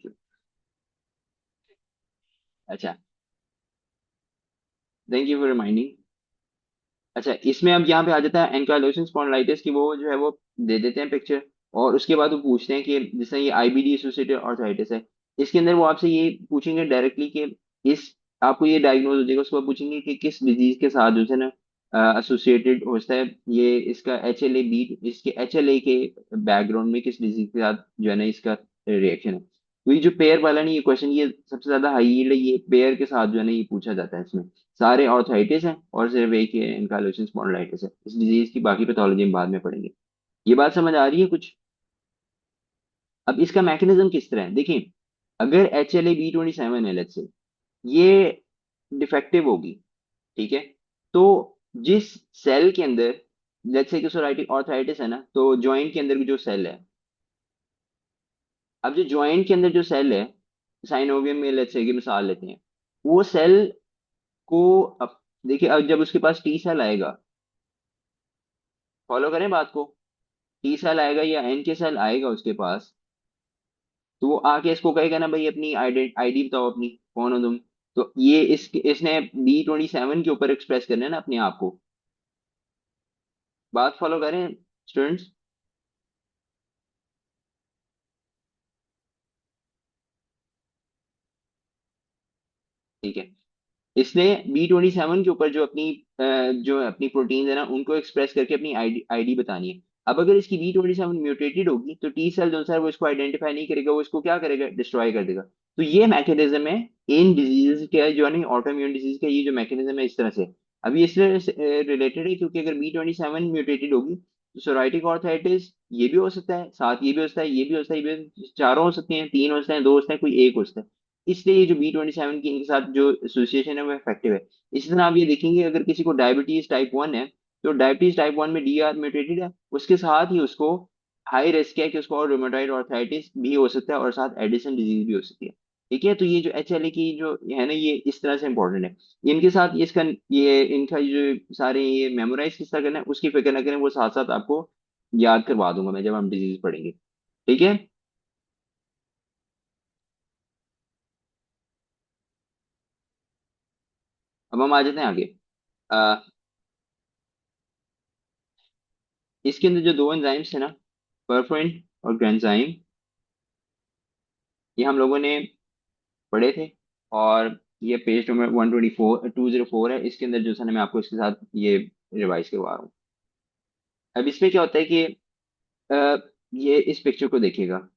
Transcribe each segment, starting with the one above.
You. अच्छा, thank you for reminding. अच्छा, इसमें अब यहाँ पे आ जाता है एंकाइलोसिस स्पॉन्डिलाइटिस की, वो जो है वो दे देते हैं पिक्चर। और उसके बाद वो पूछते हैं कि जैसे ये आईबीडी एसोसिएटेड आर्थराइटिस है, इसके अंदर वो आपसे ये पूछेंगे डायरेक्टली कि इस आपको ये डायग्नोज हो जाएगा, उसके बाद पूछेंगे कि किस डिजीज के साथ जो है ना एसोसिएटेड होता है ये, इसका एचएलए बी, इसके एचएलए के बैकग्राउंड में किस डिजीज के साथ जो है ना इसका रिएक्शन है। तो ये जो पेयर वाला नहीं, ये क्वेश्चन ये सबसे ज्यादा हाई यील्ड है, ये पेयर के साथ जो है ना ये पूछा जाता है इसमें। सारे ऑर्थराइटिस हैं और सिर्फ एक ही एनकाइलोसिस स्पॉन्डिलाइटिस है, इस डिजीज की बाकी पैथोलॉजी हम बाद में पढ़ेंगे। ये बात समझ आ रही है कुछ? अब इसका मैकेनिज्म किस तरह है देखिए। अगर HLA-B27 है, लेट्स से ये डिफेक्टिव होगी, ठीक है, तो जिस सेल के अंदर, लेट्स से कि सोराइटिक ऑर्थराइटिस है ना, तो जॉइंट के अंदर जो सेल है, अब जो जॉइंट के अंदर जो सेल है, साइनोवियम में लेट्स से की मिसाल लेते हैं, वो सेल को, अब देखिए, अब जब उसके पास टी सेल आएगा, फॉलो करें बात को, टी सेल आएगा या एन के सेल आएगा उसके पास, तो वो आके इसको कहेगा ना भाई अपनी आईडी बताओ अपनी, कौन हो तुम। तो ये इसने B27 के ऊपर एक्सप्रेस करना है ना अपने आप को। बात फॉलो करें स्टूडेंट्स? ठीक है, इसने B27 के ऊपर जो अपनी प्रोटीन है ना उनको एक्सप्रेस करके अपनी आईडी बतानी है। अब अगर इसकी B27 म्यूटेटेड होगी तो टी सेल जो है वो इसको आइडेंटिफाई नहीं करेगा, वो इसको क्या करेगा, डिस्ट्रॉय कर देगा। तो ये मैकेनिज्म है इन डिजीज के, जो है ना ऑटोइम्यून डिजीज का, ये जो मैकेनिज्म है इस तरह से। अभी इससे रिलेटेड है क्योंकि अगर B27 म्यूटेटेड होगी तो सोराइटिक आर्थराइटिस ये भी हो सकता है, साथ ये भी हो सकता है, ये भी हो सकता है, ये भी, चारों हो सकते हैं, तीन हो सकते हैं, दो हो सकते हैं, कोई एक हो सकता है। इसलिए ये जो B27 की इनके साथ जो एसोसिएशन है वो इफेक्टिव है। इसी तरह आप ये देखेंगे अगर किसी को डायबिटीज टाइप 1 है, तो डायबिटीज टाइप 1 में डीआर म्यूटेटेड है, उसके साथ ही उसको हाई रिस्क है कि उसको रोमेटॉइड आर्थराइटिस भी हो सकता है और साथ एडिसन डिजीज भी हो सकती है। ठीक है, तो ये जो HLA की जो है ना ये इस तरह से इंपॉर्टेंट है। इनके साथ इसका ये इनका जो सारे ये मेमोराइज किस तरह करना है उसकी फिक्र ना करें, वो साथ साथ आपको याद करवा दूंगा मैं जब हम डिजीज पढ़ेंगे। ठीक है, अब हम आ जाते हैं आगे। अ, इसके अंदर जो दो एंजाइम्स है ना, परफोरिन और ग्रेंजाइम, ये हम लोगों ने पढ़े थे। और ये पेज नंबर 124 204 है, इसके अंदर जो है ना मैं आपको इसके साथ ये रिवाइज करवा रहा हूँ। अब इसमें क्या होता है कि अ, ये इस पिक्चर को देखिएगा।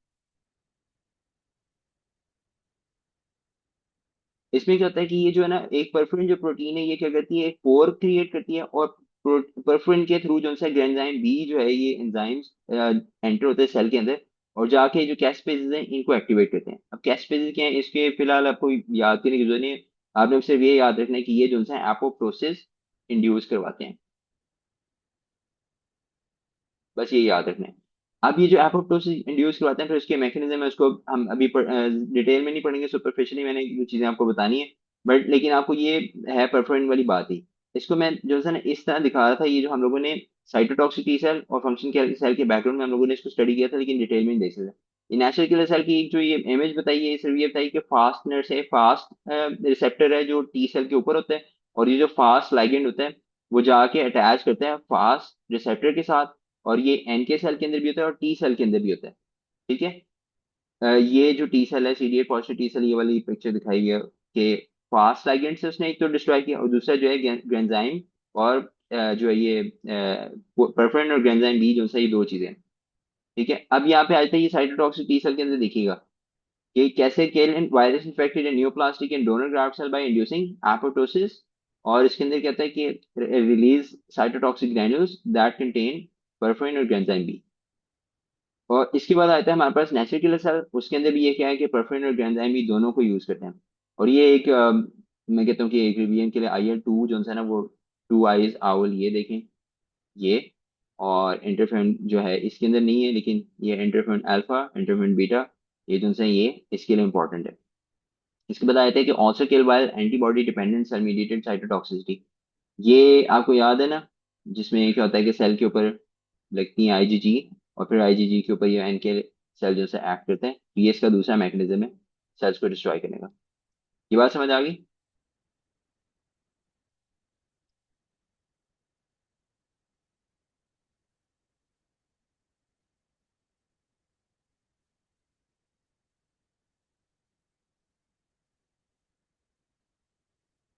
इसमें क्या होता है कि ये जो है ना एक परफोरिन जो प्रोटीन है ये क्या करती है, एक पोर क्रिएट करती है, और परफोरिन के थ्रू जो है ग्रेंजाइम बी जो है ये एंजाइम्स एंटर होते हैं सेल के अंदर, और जाके जो कैस्पेजेस हैं इनको एक्टिवेट करते हैं। अब कैस्पेजेस क्या है इसके फिलहाल आपको याद करने की जरूरत नहीं है, आपने सिर्फ ये याद रखना है कि ये जो है एपोप्टोसिस इंड्यूस करवाते हैं, बस ये याद रखना है। अब ये जो एपोप्टोसिस इंड्यूस करवाते हैं फिर उसके मैकेनिज्म है, उसको हम अभी डिटेल में नहीं पढ़ेंगे, सुपरफिशियली मैंने जो चीजें आपको बतानी है। बट लेकिन आपको ये है परफोरेंट वाली बात ही। इसको मैं जो है ना इस तरह दिखा रहा था, ये जो हम लोगों ने साइटोटॉक्सिक सेल और फंक्शन सेल के बैकग्राउंड में हम लोगों ने इसको स्टडी किया था, लेकिन डिटेल में नहीं देख सकते। ये नेचुरल किलर सेल की जो ये इमेज बताई है, सिर्फ ये बताई कि फास्ट नर्स है, फास्ट रिसेप्टर है जो टी सेल के ऊपर होता है, और ये जो फास्ट लाइगेंड होता है वो जाके अटैच करता है फास्ट रिसेप्टर के साथ। और ये NK सेल के अंदर भी होता है और टी सेल के अंदर भी होता है। ठीक है, ये जो टी सेल है CD8 पॉजिटिव टी सेल, ये वाली पिक्चर दिखाई गई है कि फास्ट लाइगेंड से उसने एक तो डिस्ट्रॉय किया, और दूसरा जो है ग्रेंजाइम और जो है ये परफेरेंट और ग्रेंजाइम बी जो है ये दो चीजें हैं। ठीक है, अब यहाँ पे आते हैं ये साइटोटॉक्सिक टी सेल के अंदर देखिएगा कि कैसे kill virus infected neoplastic and donor graft cell by inducing apoptosis. और इसके अंदर कहता है कि release cytotoxic granules that contain perforin और ग्रेंजाइम बी। और इसके बाद आता है हमारे पास नेचुरल किलर सेल, उसके अंदर भी ये क्या है कि परफेरेंट और ग्रेंजाइम भी दोनों को यूज करते हैं। और ये एक मैं कहता हूँ कि एक रिवीजन के लिए IL-2 जो है ना वो टू आइज आउल, ये देखें ये। और इंटरफेरोन जो है इसके अंदर नहीं है, लेकिन ये इंटरफेरोन अल्फा इंटरफेरोन बीटा, ये जो है ये इसके लिए इंपॉर्टेंट है। इसके बाद आया था कि also kill by antibody dependent cell mediated cytotoxicity. ये आपको याद है ना, जिसमें क्या होता है कि सेल के ऊपर लगती है IgG, और फिर IgG के ऊपर ये NK सेल जो से एक्ट करते हैं, तो ये इसका दूसरा मैकेनिज्म है सेल्स को डिस्ट्रॉय करने का। ये बात समझ आ गई?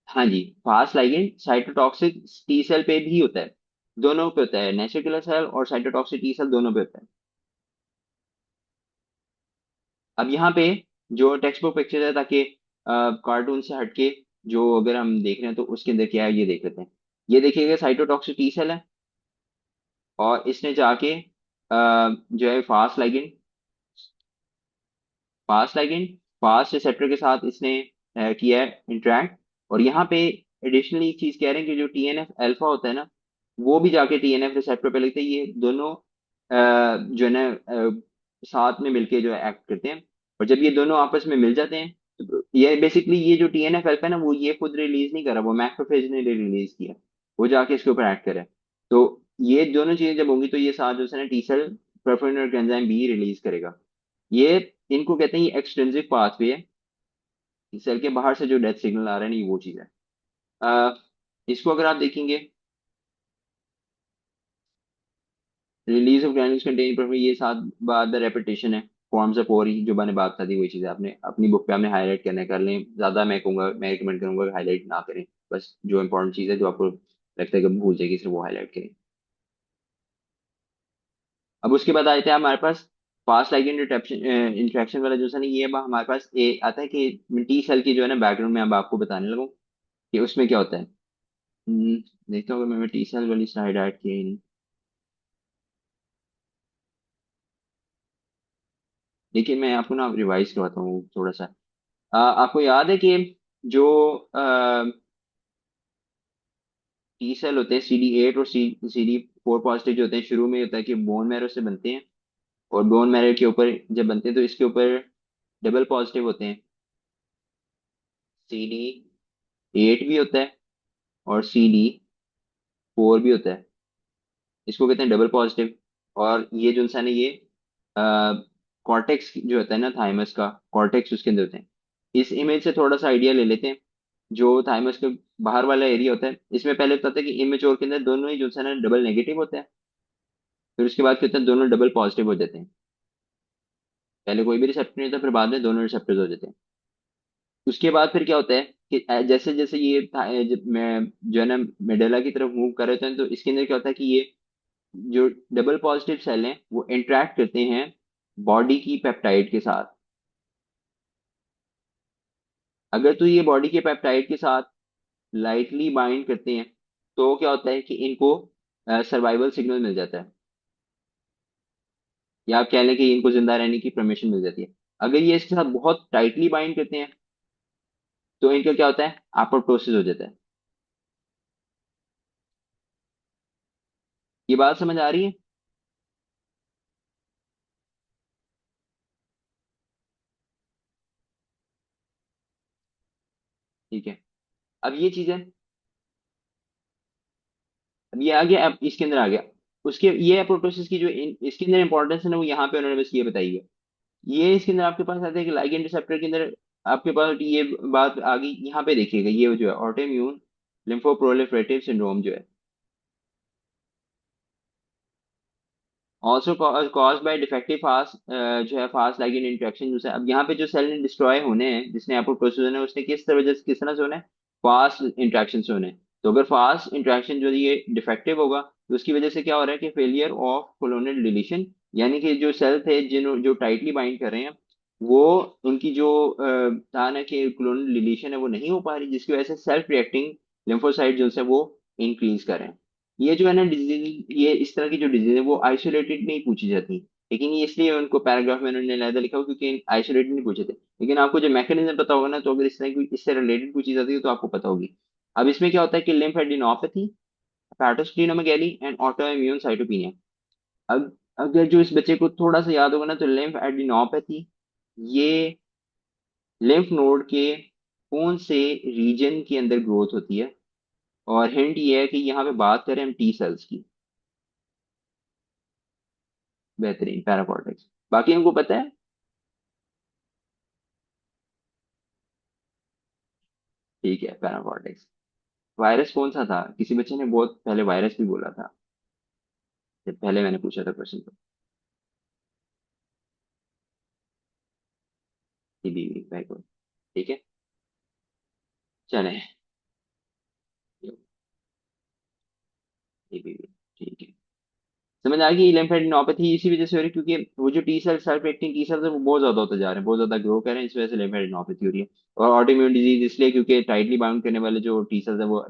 हाँ जी, Fas ligand cytotoxic T cell पे भी होता है, दोनों पे होता है, नेचुरल किलर सेल और साइटोटॉक्सिक टी सेल दोनों पे होता है। अब यहाँ पे जो टेक्स्ट बुक पिक्चर है, ताकि कार्टून से हटके जो अगर हम देख रहे हैं तो उसके अंदर क्या है ये देख लेते हैं। ये देखिएगा साइटोटॉक्सिक टी सेल है, और इसने जाके जो है फास्ट रिसेप्टर के साथ इसने किया है इंटरेक्ट। और यहाँ पे एडिशनली एक चीज कह रहे हैं कि जो टीएनएफ अल्फा होता है ना, वो भी जाके टीएनएफ रिसेप्टर पे लगते हैं। ये दोनों जो है ना साथ में मिलके जो है एक्ट करते हैं। और जब ये दोनों आपस में मिल जाते हैं, तो ये बेसिकली ये जो टीएनएफ अल्फा है ना, वो ये खुद रिलीज नहीं करा, वो मैक्रोफेज ने रिलीज किया, वो जाके इसके ऊपर एक्ट करे। तो ये दोनों चीजें जब होंगी तो ये साथ जो है ना टी सेल प्रोफेनर एंजाइम भी रिलीज करेगा। ये इनको कहते हैं, ये एक्सट्रिंसिक पाथवे है, सेल के बाहर से जो डेथ सिग्नल आ रहा है ना, ये वो चीज है। अ, इसको अगर आप देखेंगे, release of granules containing protein, ये साथ बार द रेपिटेशन है, फॉर्म्स ऑफ ओरी, जो मैंने बात कर दी वही चीज है। आपने अपनी बुक पे आपने हाईलाइट करना है, कर लें। ज्यादा मैं कहूंगा, मैं रिकमेंड करूंगा हाईलाइट ना करें, बस जो इंपॉर्टेंट चीज है जो आपको लगता है कि भूल जाएगी सिर्फ वो हाईलाइट करें। अब उसके बाद आते हैं हमारे पास फास्ट लाइगेंड इंटरेक्शन वाला जो है ना, ये अब हमारे पास आता है कि टी सेल की जो है ना बैकग्राउंड में अब आपको बताने लगूँ कि उसमें क्या होता है। हम्म, देखता हूँ मैं टी सेल वाली स्लाइड ऐड की है ही नहीं, लेकिन मैं आपको ना रिवाइज करवाता हूँ थोड़ा सा। आपको याद है कि जो टी सेल होते हैं CD8 और CD4 पॉजिटिव जो होते हैं, शुरू में होता है कि बोन मैरो से बनते हैं, और बोन मैरो के ऊपर जब बनते हैं तो इसके ऊपर डबल पॉजिटिव होते हैं, CD8 भी होता है और CD4 भी होता है। इसको कहते हैं डबल पॉजिटिव। और ये जो इंसान है ये कॉर्टेक्स जो होता है ना थाइमस का, कॉर्टेक्स उसके अंदर होते हैं। इस इमेज से थोड़ा सा आइडिया ले लेते हैं। जो थाइमस के बाहर वाला एरिया होता है, इसमें पहले बताते हैं कि इमेच्योर के अंदर दोनों ही जो है ना डबल नेगेटिव होता है। फिर उसके बाद क्या होता है, दोनों डबल पॉजिटिव हो जाते हैं। पहले कोई भी रिसेप्टर नहीं होता, फिर बाद में दोनों रिसेप्टर्स हो जाते हैं। उसके बाद फिर क्या होता है कि जैसे जैसे ये जब मैं जो है ना मेडुला की तरफ मूव कर रहे होते हैं, तो इसके अंदर क्या होता है कि ये जो डबल पॉजिटिव सेल हैं वो इंटरेक्ट करते हैं बॉडी की पेप्टाइड के साथ। अगर तो ये बॉडी के पेप्टाइड के साथ लाइटली बाइंड करते हैं, तो क्या होता है कि इनको सर्वाइवल सिग्नल मिल जाता है, या आप कह लें कि इनको जिंदा रहने की परमिशन मिल जाती है। अगर ये इसके साथ बहुत टाइटली बाइंड करते हैं, तो इनका क्या होता है, एपोप्टोसिस हो जाता है। ये बात समझ आ रही है? ठीक है। अब ये चीज है, अब ये आ गया, अब इसके अंदर आ गया। उसके ये एपोप्टोसिस की जो इसके अंदर इंपॉर्टेंस है ना, वो यहाँ पे उन्होंने बस ये बताई है। ये इसके अंदर आपके पास आता है कि लाइगेंड रिसेप्टर के अंदर आपके पास ये बात आ गई। यहाँ पे देखिएगा, ये जो है ऑटोइम्यून लिम्फोप्रोलिफरेटिव सिंड्रोम जो है, also cause by defective fast जो है फास्ट लाइगेंड इंटरेक्शन जो है। अब यहाँ पे जो सेल ने डिस्ट्रॉय होने हैं, जिसने एपोप्टोसिस होना है, उसने किस तरह से होना है, फास्ट इंटरेक्शन से होना है। तो अगर फास्ट इंटरेक्शन जो है ये डिफेक्टिव होगा, तो उसकी वजह से क्या हो रहा है कि फेलियर ऑफ कोलोनल डिलीशन, यानी कि जो सेल थे जिन जो टाइटली बाइंड कर रहे हैं, वो उनकी जो था ना कि कोलोनल डिलीशन है वो नहीं हो पा रही, जिसकी वजह से सेल्फ रिएक्टिंग लिम्फोसाइट जो है वो इंक्रीज कर रहे हैं। ये जो है ना डिजीज, ये इस तरह की जो डिजीज है वो आइसोलेटेड नहीं पूछी जाती, लेकिन ये इसलिए उनको पैराग्राफ में उन्होंने अलग लिखा हो क्योंकि आइसोलेटेड नहीं पूछे थे। लेकिन आपको जो मैकेनिज्म पता होगा ना, तो अगर इस तरह की इससे रिलेटेड पूछी जाती है तो आपको पता होगी। अब इसमें क्या होता है कि lymphadenopathy, हेपेटोस्प्लीनोमेगैली and auto immune cytopenia. अब अगर जो इस बच्चे को थोड़ा सा याद होगा ना, तो लिम्फेडिनोपैथी ये लिम्फ नोड के कौन से रीजन के अंदर ग्रोथ होती है। और हिंट ये है कि यहाँ पे बात करें हम टी सेल्स की। बेहतरीन, पैराकॉर्टेक्स। बाकी हमको पता है। ठीक है, पैराकॉर्टेक्स। वायरस कौन सा था, किसी बच्चे ने बहुत पहले वायरस भी बोला था जब पहले मैंने पूछा था क्वेश्चन तो। TB very good. ठीक है, चले। टीबी, ठीक है। समझ आ गई, लिम्फेडिनोपैथी इसी वजह से हो रही है क्योंकि वो जो T cell, self acting T cells है वो बहुत ज्यादा होते जा रहे हैं, बहुत ज्यादा ग्रो कर रहे हैं, इस वजह से लिम्फेडिनोपैथी हो रही है। और ऑटोइम्यून डिजीज इसलिए क्योंकि टाइटली बाउंड करने वाले जो टी सेल्स है वो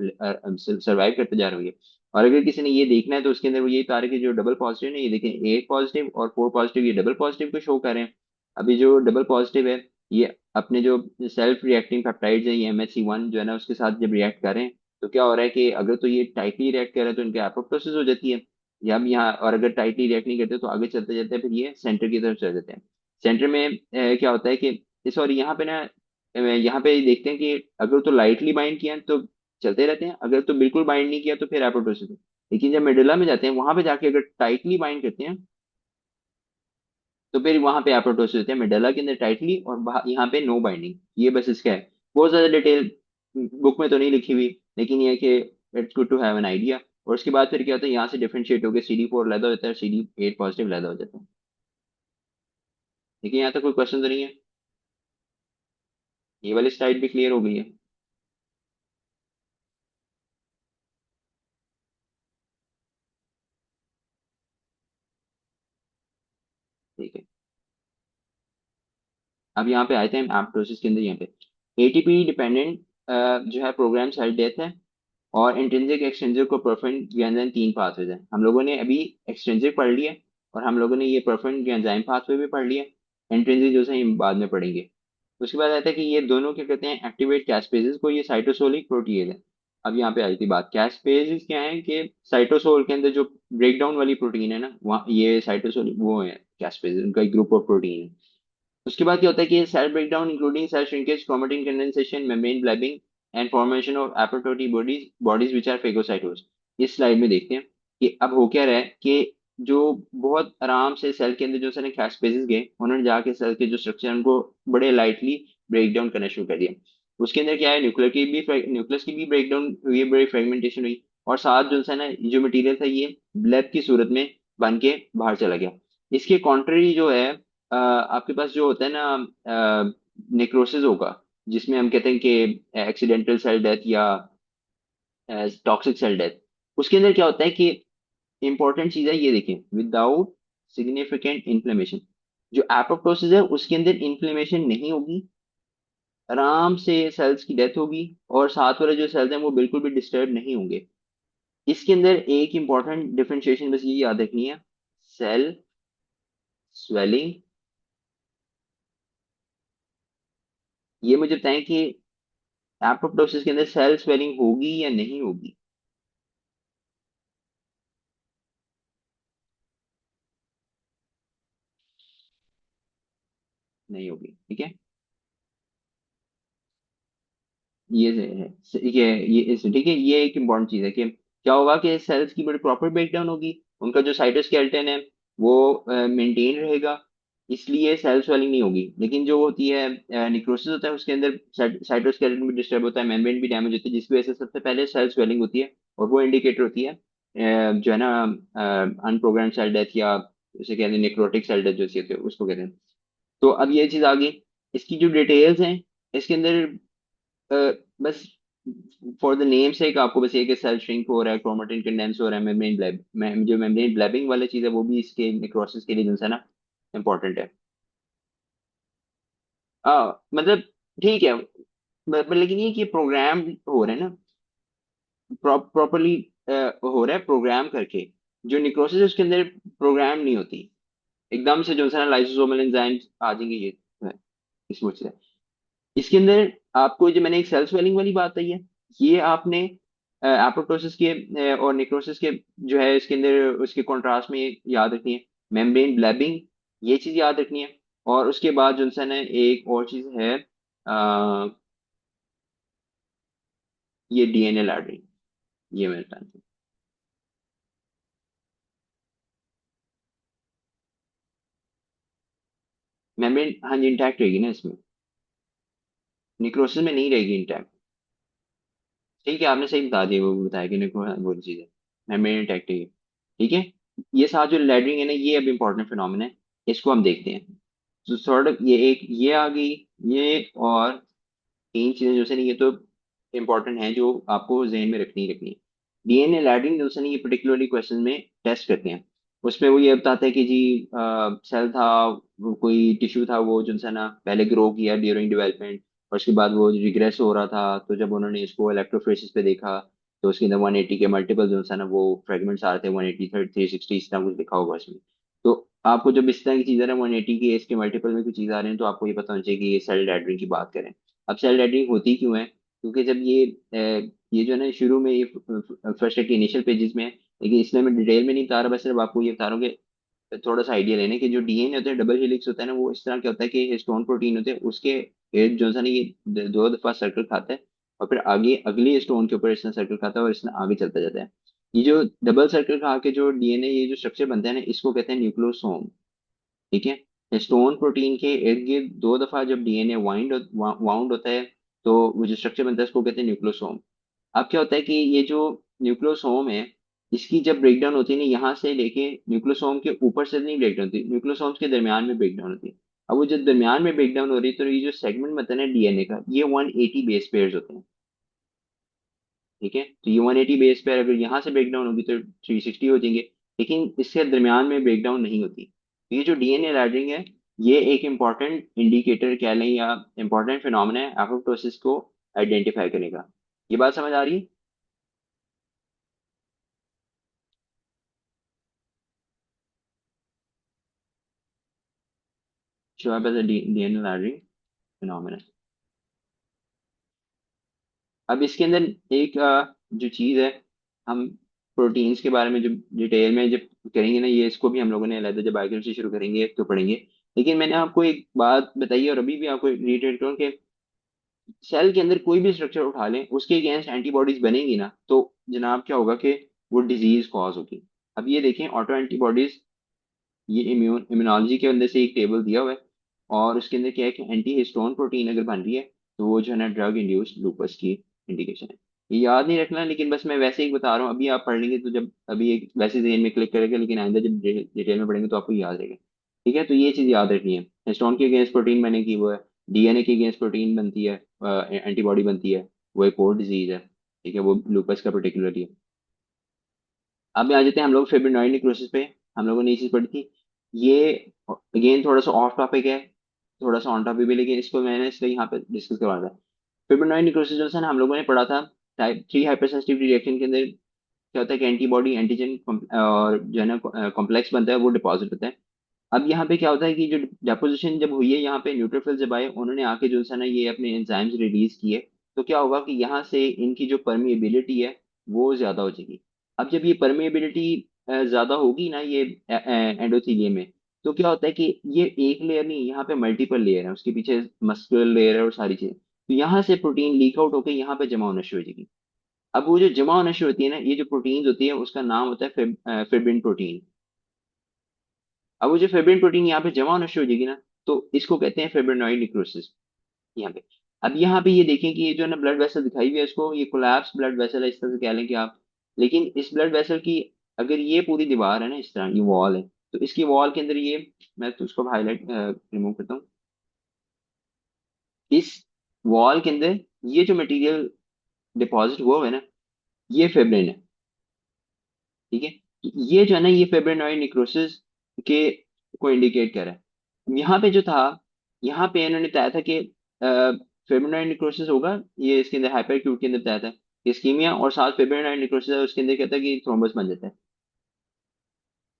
सर्वाइव करते जा रही है। और अगर किसी ने ये देखना है तो उसके अंदर वो यही बता रहे हैं कि जो डबल पॉजिटिव है, ये देखें, ए पॉजिटिव और फोर पॉजिटिव, ये डबल पॉजिटिव को शो कर रहे हैं। अभी जो डबल पॉजिटिव है, ये अपने जो सेल्फ रिएक्टिंग पेप्टाइड्स है, ये MHC1 जो है ना उसके साथ जब रिएक्ट कर रहे हैं, तो क्या हो रहा है कि अगर तो ये टाइटली रिएक्ट कर रहे हैं तो इनके एपोप्टोसिस हो जाती है। या हम यहाँ, और अगर टाइटली रिएक्ट नहीं करते तो आगे चलते जाते हैं, फिर ये सेंटर की तरफ चले जाते हैं। सेंटर में क्या होता है कि सॉरी, यहाँ पे ना यहाँ पे देखते हैं कि अगर तो लाइटली बाइंड किया तो चलते रहते हैं, अगर तो बिल्कुल बाइंड नहीं किया तो फिर एपोप्टोसिस है। लेकिन जब मेडुला में जाते हैं वहां पे जाके अगर टाइटली बाइंड करते हैं तो फिर वहां पे एपोप्टोसिस होते हैं, मेडुला के अंदर टाइटली, और यहाँ पे नो बाइंडिंग। ये बस इसका है। बहुत ज्यादा डिटेल बुक में तो नहीं लिखी हुई, लेकिन ये है कि it's good to have an idea. और उसके बाद फिर क्या होता है, यहाँ से डिफरेंशिएट होकर CD4 लैदा होता है, CD8 पॉजिटिव लैदा हो जाता है। देखिए यहाँ तक कोई क्वेश्चन तो नहीं है। ये वाली स्लाइड भी क्लियर हो गई है। ठीक है, अब यहाँ पे आए थे हम एप्टोसिस के अंदर। यहाँ पे ATP डिपेंडेंट जो है प्रोग्राम सेल डेथ है, और इंट्रिंसिक एक्सट्रिंसिक को परफेक्ट एंजाइम तीन पाथवेज है। हम लोगों ने अभी एक्सट्रिंसिक पढ़ लिया, और हम लोगों ने ये परफेक्ट एंजाइम पाथवे भी पढ़ लिया। इंट्रिंसिक जो है हम बाद में पढ़ेंगे। उसके बाद आता है कि ये दोनों क्या कहते हैं, एक्टिवेट कैस्पेजेस को, ये साइटोसोलिक प्रोटीज है। अब यहाँ पे आई थी बात, कैस्पेजेस क्या है कि साइटोसोल के अंदर जो ब्रेकडाउन वाली प्रोटीन है ना, वहाँ ये साइटोसोलिक वो है, कैस्पेजेस उनका एक ग्रुप ऑफ प्रोटीन है। उसके बाद क्या होता है कि cell breakdown including cell shrinkage, chromatin condensation, membrane blebbing and formation of apoptotic bodies bodies which are phagocytosed. इस स्लाइड में देखते हैं कि अब हो क्या रहा है कि जो बहुत आराम से सेल के अंदर जो सारे कैस्पेजेस गए, उन्होंने जाके सेल के जो स्ट्रक्चर है उनको बड़े लाइटली ब्रेक डाउन करना शुरू कर दिया। उसके अंदर क्या है, न्यूक्लियस की भी ब्रेक डाउन हुई है, बड़ी फ्रेगमेंटेशन हुई। और साथ जो है ना, जो मटेरियल था ये ब्लब की सूरत में बन के बाहर चला गया। इसके कॉन्ट्ररी जो है, आपके पास जो होता है ना नेक्रोसिस होगा, जिसमें हम कहते हैं कि एक्सीडेंटल सेल डेथ या टॉक्सिक सेल डेथ। उसके अंदर क्या होता है कि इंपॉर्टेंट चीज है, ये देखें, विदाउट सिग्निफिकेंट इन्फ्लेमेशन। जो एपोप्टोसिस है उसके अंदर इन्फ्लेमेशन नहीं होगी, आराम से सेल्स की डेथ होगी, और साथ वाले जो सेल्स हैं वो बिल्कुल भी डिस्टर्ब नहीं होंगे। इसके अंदर एक इंपॉर्टेंट डिफरेंशिएशन बस ये याद रखनी है, सेल स्वेलिंग। ये मुझे बताएं कि एपोप्टोसिस के अंदर सेल स्वेलिंग होगी या नहीं होगी। नहीं होगी, ठीक है। ये है, ठीक है, ये एक इम्पॉर्टेंट चीज है कि क्या होगा कि सेल्स की बड़ी प्रॉपर ब्रेकडाउन होगी, उनका जो साइटोस्केलेटन है वो मेंटेन रहेगा, इसलिए सेल स्वेलिंग नहीं होगी। लेकिन जो होती है निक्रोसिस होता है, उसके अंदर साइटोस्केलेटन भी डिस्टर्ब होता है, मेम्ब्रेन भी डैमेज होती है, जिसकी वजह से सबसे पहले सेल स्वेलिंग होती है। और वो इंडिकेटर होती है जो है ना अनप्रोग्राम्ड सेल डेथ, या उसे कहते हैं नेक्रोटिक सेल डेथ जो होती है उसको कहते हैं। तो अब ये चीज आ गई, इसकी जो डिटेल्स हैं इसके अंदर, बस फॉर द नेम से आपको बस ये कि सेल श्रिंक हो रहा है, क्रोमेटिन कंडेंस हो रहा है, जो मेम्ब्रेन ब्लैबिंग वाली चीज है वो भी इसके नेक्रोसिस के लिए जो है ना इम्पोर्टेंट है। मतलब ठीक है, लेकिन ये कि प्रोग्राम हो रहे हैं ना, प्रॉपरली हो रहा है प्रोग्राम करके। जो निक्रोसिस है उसके अंदर प्रोग्राम नहीं होती, एकदम से जो है ना लाइसोसोमल एंजाइम्स आ जाएंगे, ये है इस वजह से। इसके अंदर आपको जो मैंने एक सेल स्वेलिंग वाली बात कही है, ये आपने एपोप्टोसिस के और नेक्रोसिस के जो है इसके अंदर उसके कॉन्ट्रास्ट में ये याद रखनी है, मेम्ब्रेन ब्लैबिंग, ये चीज याद रखनी है। और उसके बाद जो है ना एक और चीज है, अ, ये DNA लैडरिंग, ये मेरे ख्याल से। मेम्ब्रेन हाँ जी इंटैक्ट रहेगी ना इसमें, निक्रोसिस में नहीं रहेगी इंटैक्ट। ठीक है, आपने सही बता दिया, वो बताया कि निक्रो वो चीज़ है, मेम्ब्रेन इंटैक्ट है। ठीक है, ये साथ जो लैडरिंग है ना, ये अब इम्पोर्टेंट फिनोमेना है, इसको हम देखते हैं। तो सॉर्ट ऑफ ये एक ये आ गई, ये और तीन चीजें जो से नहीं, ये तो इंपॉर्टेंट हैं जो आपको जहन में रखनी ही रखनी है। डीएनए लैडरिंग जो से नहीं, ये पर्टिकुलरली क्वेश्चन में टेस्ट करते हैं। उसमें वो ये बताता है कि जी सेल था, वो कोई टिश्यू था, वो जो सा ना पहले ग्रो किया ड्यूरिंग डेवलपमेंट, और उसके बाद वो रिग्रेस हो रहा था, तो जब उन्होंने इसको इलेक्ट्रोफोरेसिस पे देखा, तो उसके अंदर 180 के मल्टीपल जो सा ना वो फ्रेगमेंट्स आ रहे थे, 180 360 इस तरह कुछ लिखा होगा इसमें। तो आपको जब इस तरह की चीज़ है ना 180 के इसके मल्टीपल में कुछ चीज़ आ रहे हैं, तो आपको ये पता होना चाहिए कि ये सेल लैडरिंग की बात करें। अब सेल डेडिंग होती क्यों है? क्योंकि जब ये जो है ना शुरू में ये फर्स्ट के इनिशियल पेजेस में है, लेकिन इसलिए मैं डिटेल में नहीं बता रहा, बस सिर्फ आपको ये बता रहा हूँ कि थोड़ा सा आइडिया लेने कि जो डीएनए होता है डबल हेलिक्स होता है ना, वो इस तरह क्या होता है कि हिस्टोन प्रोटीन होते हैं, उसके इर्द जो है ना ये दो दफा सर्कल खाता है, और फिर आगे अगली स्टोन के ऊपर इसने सर्कल खाता है और इसने आगे चलता जाता है। ये जो डबल सर्कल खा के जो डीएनए ये जो स्ट्रक्चर बनता है ना, इसको कहते हैं न्यूक्लियोसोम। ठीक है, हिस्टोन प्रोटीन के इर्द गिर्द दो दफा जब डीएनए वाउंड होता है, तो वो जो स्ट्रक्चर बनता है उसको कहते हैं न्यूक्लियोसोम। अब क्या होता है कि ये जो न्यूक्लियोसोम है, इसकी जब ब्रेकडाउन होती है ना, यहाँ से लेके न्यूक्लियोसोम के ऊपर से नहीं ब्रेकडाउन होती, न्यूक्लियोसोम्स के दरमियान में ब्रेकडाउन होती है। अब वो जब दरमियान में ब्रेकडाउन हो रही है, तो ये जो सेगमेंट बनता है ना डीएनए का, ये 180 बेस पेयर्स होते हैं। ठीक है, तो ये 180 बेस पेयर अगर यहाँ से ब्रेकडाउन होगी तो 360 हो जाएंगे, लेकिन इसके दरमियान में ब्रेकडाउन नहीं होती। तो ये जो डीएनए लैडरिंग है, ये एक इंपॉर्टेंट इंडिकेटर कह लें या इंपॉर्टेंट फिनोमेना है एपोप्टोसिस को आइडेंटिफाई करेगा। ये बात समझ आ रही है? Show up as DNA laddering phenomena. अब इसके अंदर एक जो चीज है, हम प्रोटीन्स के बारे में जब डिटेल में जब करेंगे ना, ये इसको भी हम लोगों ने अलग जब बायोकेमिस्ट्री शुरू करेंगे तो पढ़ेंगे। लेकिन मैंने आपको एक बात बताई है और अभी भी आपको रिटेट करूँ कि सेल के अंदर कोई भी स्ट्रक्चर उठा लें, उसके अगेंस्ट एंटीबॉडीज बनेंगी ना, तो जनाब क्या होगा कि वो डिजीज कॉज होगी। अब ये देखें ऑटो एंटीबॉडीज, ये इम्यूनोलॉजी के अंदर से एक टेबल दिया हुआ है, और उसके अंदर क्या है कि एंटी हिस्टोन प्रोटीन अगर बन रही है, तो वो जो है ना ड्रग इंड्यूस्ड लूपस की इंडिकेशन है। ये याद नहीं रखना, लेकिन बस मैं वैसे ही बता रहा हूँ, अभी आप पढ़ लेंगे तो जब अभी एक वैसे जहन में क्लिक करेगा, लेकिन आइंदा जब डिटेल में पढ़ेंगे तो आपको याद रहेगा। ठीक है, तो ये चीज याद रखनी है, हिस्टोन के अगेंस्ट प्रोटीन बने की वो है, डीएनए के अगेंस्ट प्रोटीन बनती है, एंटीबॉडी बनती है, वो एक और डिजीज है। ठीक है, वो लूपस का पर्टिकुलरली है। अब आ जाते हैं हम लोग फिब्रिनॉइड निक्रोसिस पे। हम लोगों ने ये चीज पढ़ी थी। ये अगेन थोड़ा सा ऑफ टॉपिक है, थोड़ा सा ऑन टॉपिक भी, लेकिन इसको मैंने इसलिए यहाँ पे डिस्कस करवा था। फिब्रिनॉइड निक्रोसिस जो है ना, हम लोगों ने पढ़ा था टाइप 3 हाइपर सेंसिटिविटी रिएक्शन के अंदर क्या होता है कि एंटीबॉडी एंटीजन और जो है ना कॉम्प्लेक्स बनता है, वो डिपॉजिट होता है। अब यहाँ पे क्या होता है कि जो डेपोजिशन जब हुई है, यहाँ पे न्यूट्रोफिल्स जब आए, उन्होंने आके जो है ना ये अपने एंजाइम्स रिलीज किए, तो क्या होगा कि यहाँ से इनकी जो परमिएबिलिटी है वो ज्यादा हो जाएगी। अब जब ये परमिएबिलिटी ज्यादा होगी ना ये एंडोथेलियम में, तो क्या होता है कि ये एक लेयर नहीं, यहाँ पे मल्टीपल लेयर है, उसके पीछे मस्कुलर लेयर है और सारी चीजें, तो यहाँ से प्रोटीन लीक आउट होकर यहाँ पे जमा होना शुरू हो जाएगी। अब वो जो जमा होना शुरू होती है ना, ये जो प्रोटीन होती है उसका नाम होता है फिब्रिन प्रोटीन। अब वो जो फिब्रिन प्रोटीन यहाँ पे जमा होना शुरू हो जाएगी ना, तो इसको कहते हैं फिब्रिनॉइड निक्रोसिस। यहाँ पे, अब यहाँ पे ये देखें कि ये जो है ना ब्लड वेसल दिखाई हुई है, इसको ये कोलैप्स ब्लड वेसल है, इस तरह से कह लें कि आप। लेकिन इस ब्लड वेसल की अगर ये पूरी दीवार है ना, इस तरह ये वॉल है, तो इसकी वॉल के अंदर ये, मैं तो उसको हाईलाइट रिमूव करता हूँ, इस वॉल के अंदर ये जो मटेरियल डिपॉजिट हुआ हुआ है ना, ये फिब्रिन है। ठीक है, ये जो है ना ये फिब्रिनॉइड निक्रोसिस के को इंडिकेट कर रहा है। यहाँ पे जो था, यहाँ पे इन्होंने बताया था कि फिब्रिनॉइड निक्रोसिस होगा, ये इसके अंदर हाइपर एक्यूट के अंदर बताया था इस्कीमिया, और साथ फिब्रिनॉइड निक्रोसिस है उसके अंदर कहता है कि थ्रोम्बस बन जाता है।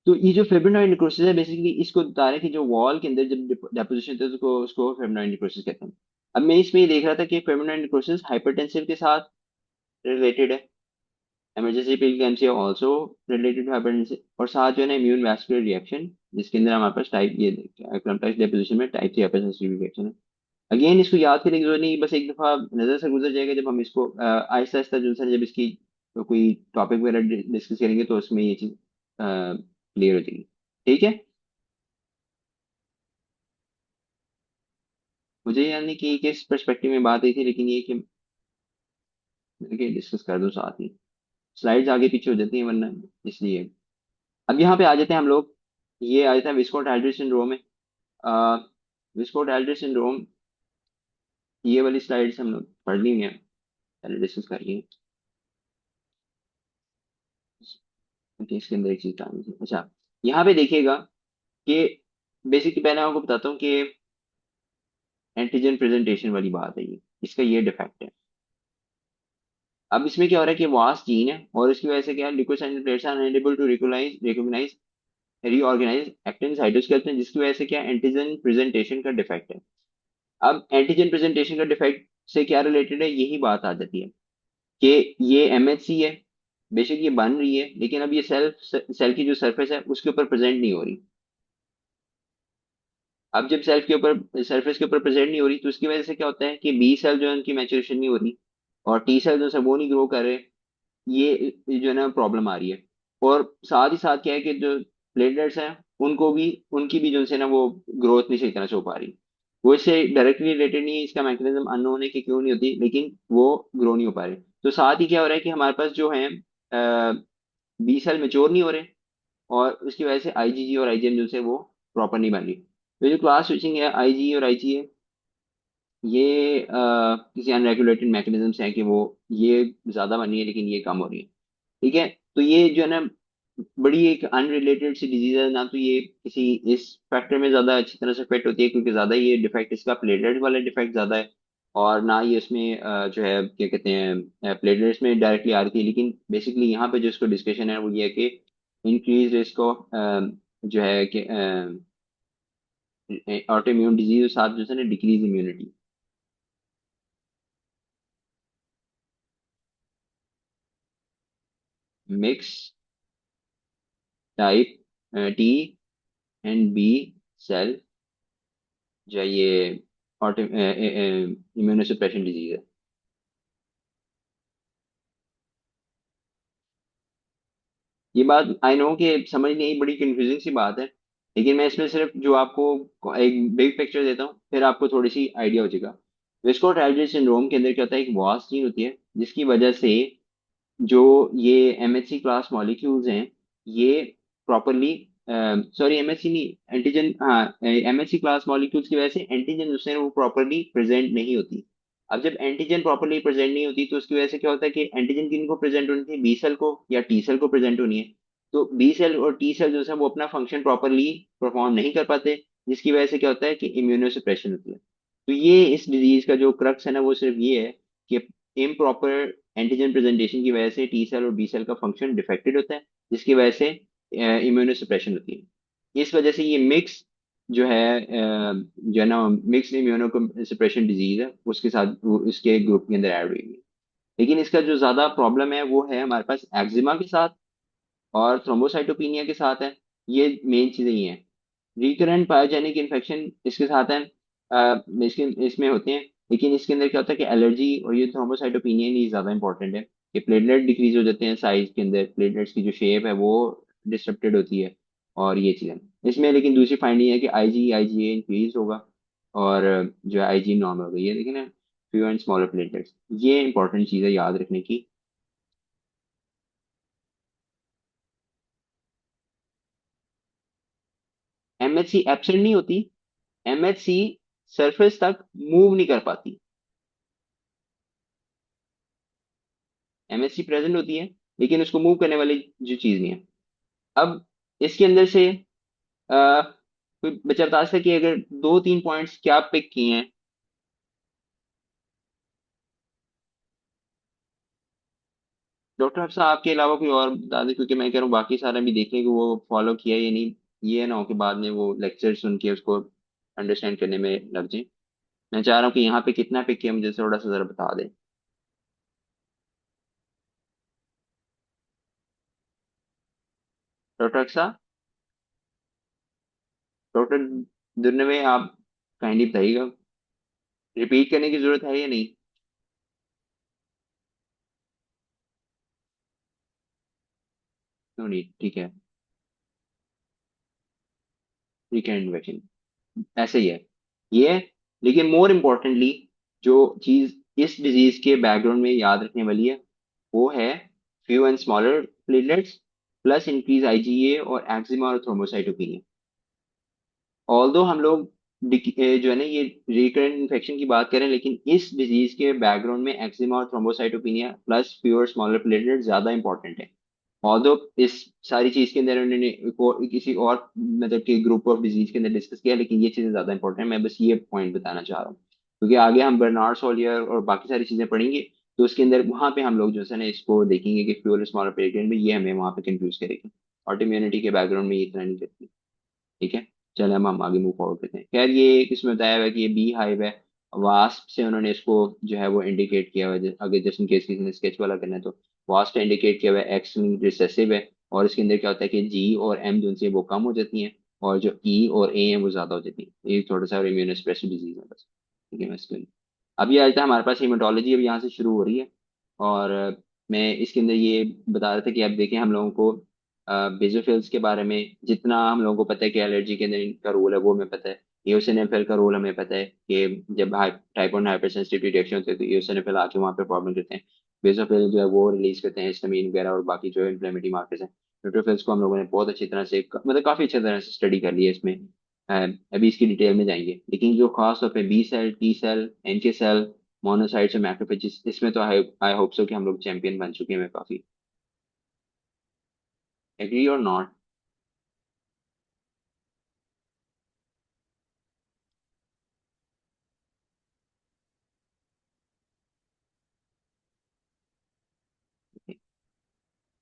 तो ये जो फिब्रिनॉइड निक्रोसिस है बेसिकली इसको बता रहा है कि जो वॉल के अंदर जब डेपोजिशन होता है, उसको उसको फिब्रिनॉइड निक्रोसिस कहते हैं। अब मैं इसमें ये देख रहा था कि फिब्रिनॉइड निक्रोसिस हाइपरटेंसिव के साथ रिलेटेड है, emergency preeclampsia also related to hypertension, और साथ जो है ना इम्यून वास्कुलर रिएक्शन, जिसके अंदर हमारे पास टाइप ये क्लम्टाइज डेपोजिशन में टाइप 3 हाइपरसेंसिटिव रिएक्शन है। अगेन इसको याद करने की जरूरत नहीं, बस एक दफा नजर से गुजर जाएगा, जब हम इसको आहिस्ता आहिस्ता जो है जब इसकी कोई टॉपिक वगैरह डिस्कस करेंगे तो उसमें ये चीज क्लियर हो जाएगी। ठीक है, मुझे यानी कि किस पर्सपेक्टिव में बात आई थी, लेकिन ये कि मैं डिस्कस कर दूं साथ ही, स्लाइड्स आगे पीछे हो जाती हैं वरना, इसलिए। अब यहाँ पे आ जाते हैं हम लोग, ये आ जाता है विस्कोट एल्ड्रिच सिंड्रोम में। विस्कोट एल्ड्रिच सिंड्रोम, ये वाली स्लाइड्स हम लोग पढ़ ली हैं, पहले डिस्कस कर लिए। ओके, इसके अंदर एक चीज डालनी थी। अच्छा, यहाँ पे देखिएगा कि बेसिकली पहले मैं आपको बताता हूँ कि एंटीजन प्रेजेंटेशन वाली बात है ये, इसका ये डिफेक्ट है। अब इसमें क्या हो रहा है कि वास जीन है, और इसकी वजह से क्या है, leukocytes and platelets are unable to recognise reorganise actin cytoskeleton, जिसकी वजह से क्या एंटीजन प्रेजेंटेशन का डिफेक्ट है। अब एंटीजन प्रेजेंटेशन का डिफेक्ट से क्या रिलेटेड है, यही बात आ जाती है कि ये एमएचसी है, बेशक ये बन रही है, लेकिन अब ये सेल की जो सरफेस है उसके ऊपर प्रेजेंट नहीं हो रही। अब जब सेल्फ के ऊपर सरफेस के ऊपर प्रेजेंट नहीं हो रही, तो उसकी वजह से क्या होता है कि बी सेल जो है उनकी मैच्योरेशन नहीं हो रही, और टी सेल जो है वो नहीं ग्रो कर रहे। ये जो है ना प्रॉब्लम आ रही है। और साथ ही साथ क्या है कि जो प्लेटलेट्स हैं, उनको भी, उनकी भी जो है ना वो ग्रोथ नहीं सही तरह से हो पा रही। वो इससे डायरेक्टली रिलेटेड नहीं है, इसका मैकेनिज्म अननोन है कि क्यों नहीं होती, लेकिन वो ग्रो नहीं हो पा रहे। तो साथ ही क्या हो रहा है कि हमारे पास जो है बी सेल मेच्योर नहीं हो रहे, और उसकी वजह से आईजीजी और आईजीएम जो है वो प्रॉपर नहीं बन रही। तो जो क्लास स्विचिंग है आईजी और आईजीए, ये किसी अनरेगुलेटेड मैकेनिज्म है कि वो, ये ज्यादा बन रही है लेकिन ये कम हो रही है। ठीक है। तो ये जो है ना बड़ी एक अनरिलेटेड सी डिजीज है ना, तो ये किसी इस फैक्टर में ज्यादा अच्छी तरह से फिट होती है, क्योंकि ज्यादा ये डिफेक्ट इसका प्लेटलेट वाला डिफेक्ट ज्यादा है, और ना ही इसमें जो है क्या कहते हैं प्लेटलेट्स में डायरेक्टली आ रही थी। लेकिन बेसिकली यहाँ पे जो इसको डिस्कशन है वो ये है कि इंक्रीज रिस्क ऑफ जो है कि ऑटो इम्यून डिजीज, साथ जो है ना decrease immunity. Mix type T and B cell, जो है ये ऑटो इम्यूनोसप्रेशन डिजीज है। ये बात आई नो कि समझ नहीं आई, बड़ी कंफ्यूजिंग सी बात है, लेकिन मैं इसमें सिर्फ जो आपको एक बिग पिक्चर देता हूँ, फिर आपको थोड़ी सी आइडिया हो जाएगा। विस्कोट एल्ड्रिच सिंड्रोम के अंदर क्या होता है, एक वास जीन होती है, जिसकी वजह से जो ये एमएचसी क्लास मॉलिक्यूल्स हैं, ये प्रॉपरली, सॉरी एमएचसी नहीं, एंटीजन, हाँ, एमएचसी क्लास मॉलिक्यूल्स की वजह से एंटीजन जो है वो प्रॉपरली प्रेजेंट नहीं होती। अब जब एंटीजन प्रॉपरली प्रेजेंट नहीं होती, तो उसकी वजह से क्या होता है कि एंटीजन किन को प्रेजेंट होनी थी, बी सेल को या टी सेल को प्रेजेंट होनी है। तो बी सेल और टी सेल जो है वो अपना फंक्शन प्रॉपरली परफॉर्म नहीं कर पाते, जिसकी वजह से क्या होता है कि इम्यूनोसप्रेशन होती है। तो ये इस डिजीज का जो क्रक्स है ना, वो सिर्फ ये है कि इम्प्रॉपर एंटीजन प्रेजेंटेशन की वजह से टी सेल और बी सेल का फंक्शन डिफेक्टेड होता है, जिसकी वजह से इम्यूनोसप्रेशन होती है। इस वजह से ये मिक्स जो है जो है ना मिक्स इम्यूनोसप्रेशन डिजीज है, उसके साथ वो इसके ग्रुप के अंदर ऐड हुई है। लेकिन इसका जो ज्यादा प्रॉब्लम है वो है हमारे पास एक्जिमा के साथ और थ्रोम्बोसाइटोपिनिया के साथ है। ये मेन चीजें ही हैं। रिकरेंट पायोजेनिक इन्फेक्शन इसके साथ है, इसके इसमें होते हैं। लेकिन इसके अंदर क्या होता है कि एलर्जी और ये थ्रोम्बोसाइटोपिनिया नहीं ज्यादा इंपॉर्टेंट है, कि प्लेटलेट डिक्रीज हो जाते हैं, साइज के अंदर प्लेटलेट्स की जो शेप है वो डिसरप्टेड होती है, और ये चीजें। इसमें लेकिन दूसरी फाइंडिंग है कि आईजीए इंक्रीज होगा, और जो है आईजी नॉर्मल हो गई है, लेकिन फ्यू एंड स्मॉलर प्लेटलेट्स, ये इंपॉर्टेंट चीज है याद रखने की। एमएचसी एब्सेंट नहीं होती, एमएचसी सरफेस तक मूव नहीं कर पाती। एमएससी प्रेजेंट होती है, लेकिन उसको मूव करने वाली जो चीज नहीं है। अब इसके अंदर से कोई बच्चा बता सकता है कि अगर दो तीन पॉइंट्स क्या पिक किए हैं। डॉक्टर अफसा आपके अलावा कोई और बता दे, क्योंकि मैं कह रहा हूँ बाकी सारा भी देखें कि वो फॉलो किया या नहीं। ये ना हो कि बाद में वो लेक्चर सुन के उसको अंडरस्टैंड करने में लग जाए। मैं चाह रहा हूँ कि यहाँ पे कितना पिक किया मुझे थोड़ा सा जरा बता दे। डॉक्टर अक्सा, डॉक्टर दुर्नवे, आप काइंडली बताइएगा, रिपीट करने की जरूरत है या नहीं। क्यों नहीं, ठीक है। वीकेंड वैक्सीन ऐसे ही है ये। लेकिन मोर इम्पोर्टेंटली जो चीज इस डिजीज के बैकग्राउंड में याद रखने वाली है वो है few and smaller platelets plus increase IgA और एक्जिमा और थ्रोम्बोसाइटोपिनिया। ऑल्दो हम लोग जो है ना ये रिकरेंट इन्फेक्शन की बात करें, लेकिन इस डिजीज के बैकग्राउंड में एक्जिमा और thrombocytopenia plus fewer smaller platelet ज्यादा इंपॉर्टेंट है। ऑल्दो इस सारी चीज के अंदर उन्होंने किसी और मतलब के ग्रुप ऑफ डिजीज के अंदर डिस्कस किया, लेकिन ये चीजें ज्यादा इंपॉर्टेंट है। मैं बस ये पॉइंट बताना चाह रहा हूँ क्योंकि आगे हम बर्नार्ड सोलियर और बाकी सारी चीजें पढ़ेंगे, तो उसके अंदर वहां पे हम लोग जो है ना इसको देखेंगे कि फ्यूअर स्मॉलर प्लेटलेट में ये हमें वहां पे कंफ्यूज करेगी। ऑटोइम्यूनिटी के बैकग्राउंड में ये इतना नहीं करती। ठीक है, चले हम आगे मूव फॉरवर्ड करते हैं। खैर ये किसमें बताया हुआ है कि ये बी हाइव है, वास्प से उन्होंने इसको जो है वो इंडिकेट किया हुआ है। अगर जस्ट इन केस किसी ने स्केच वाला करना है तो वास्प इंडिकेट किया हुआ है, एक्स रिसेसिव है। और इसके अंदर क्या होता है कि जी और एम जो उनसे वो कम हो जाती हैं और जो ई और ए है वो ज्यादा हो जाती है। ये थोड़ा सा इम्यूनोसप्रेसिव डिजीज है बस। ठीक है, मैं इसके अभी आज तक हमारे पास हीमेटोलॉजी अभी यहाँ से शुरू हो रही है। और मैं इसके अंदर ये बता रहा था कि अब देखें हम लोगों को बेजोफिल्स के बारे में जितना हम लोगों को पता है कि एलर्जी के अंदर इनका रोल है वो हमें पता है। एओसिनोफिल का रोल हमें पता है कि जब टाइप 1 हाइपर सेंसिटिविटी रिएक्शन होती है तो एओसिनोफिल आके वहाँ पे प्रॉब्लम करते हैं। बेजोफिल जो है वो रिलीज करते हैं हिस्टामिन वगैरह और बाकी जो इन्फ्लेमेटरी मार्कर्स हैं। न्यूट्रोफिल्स को हम लोगों ने बहुत अच्छी तरह से मतलब काफी अच्छी तरह से स्टडी कर लिया है इसमें। अभी इसकी डिटेल में जाएंगे, लेकिन जो खास तौर पे B cell, T cell, NK cell, monocytes और मैक्रोफेजेस, इसमें तो आई होप सो कि हम लोग चैंपियन बन चुके हैं काफी। एग्री और नॉट?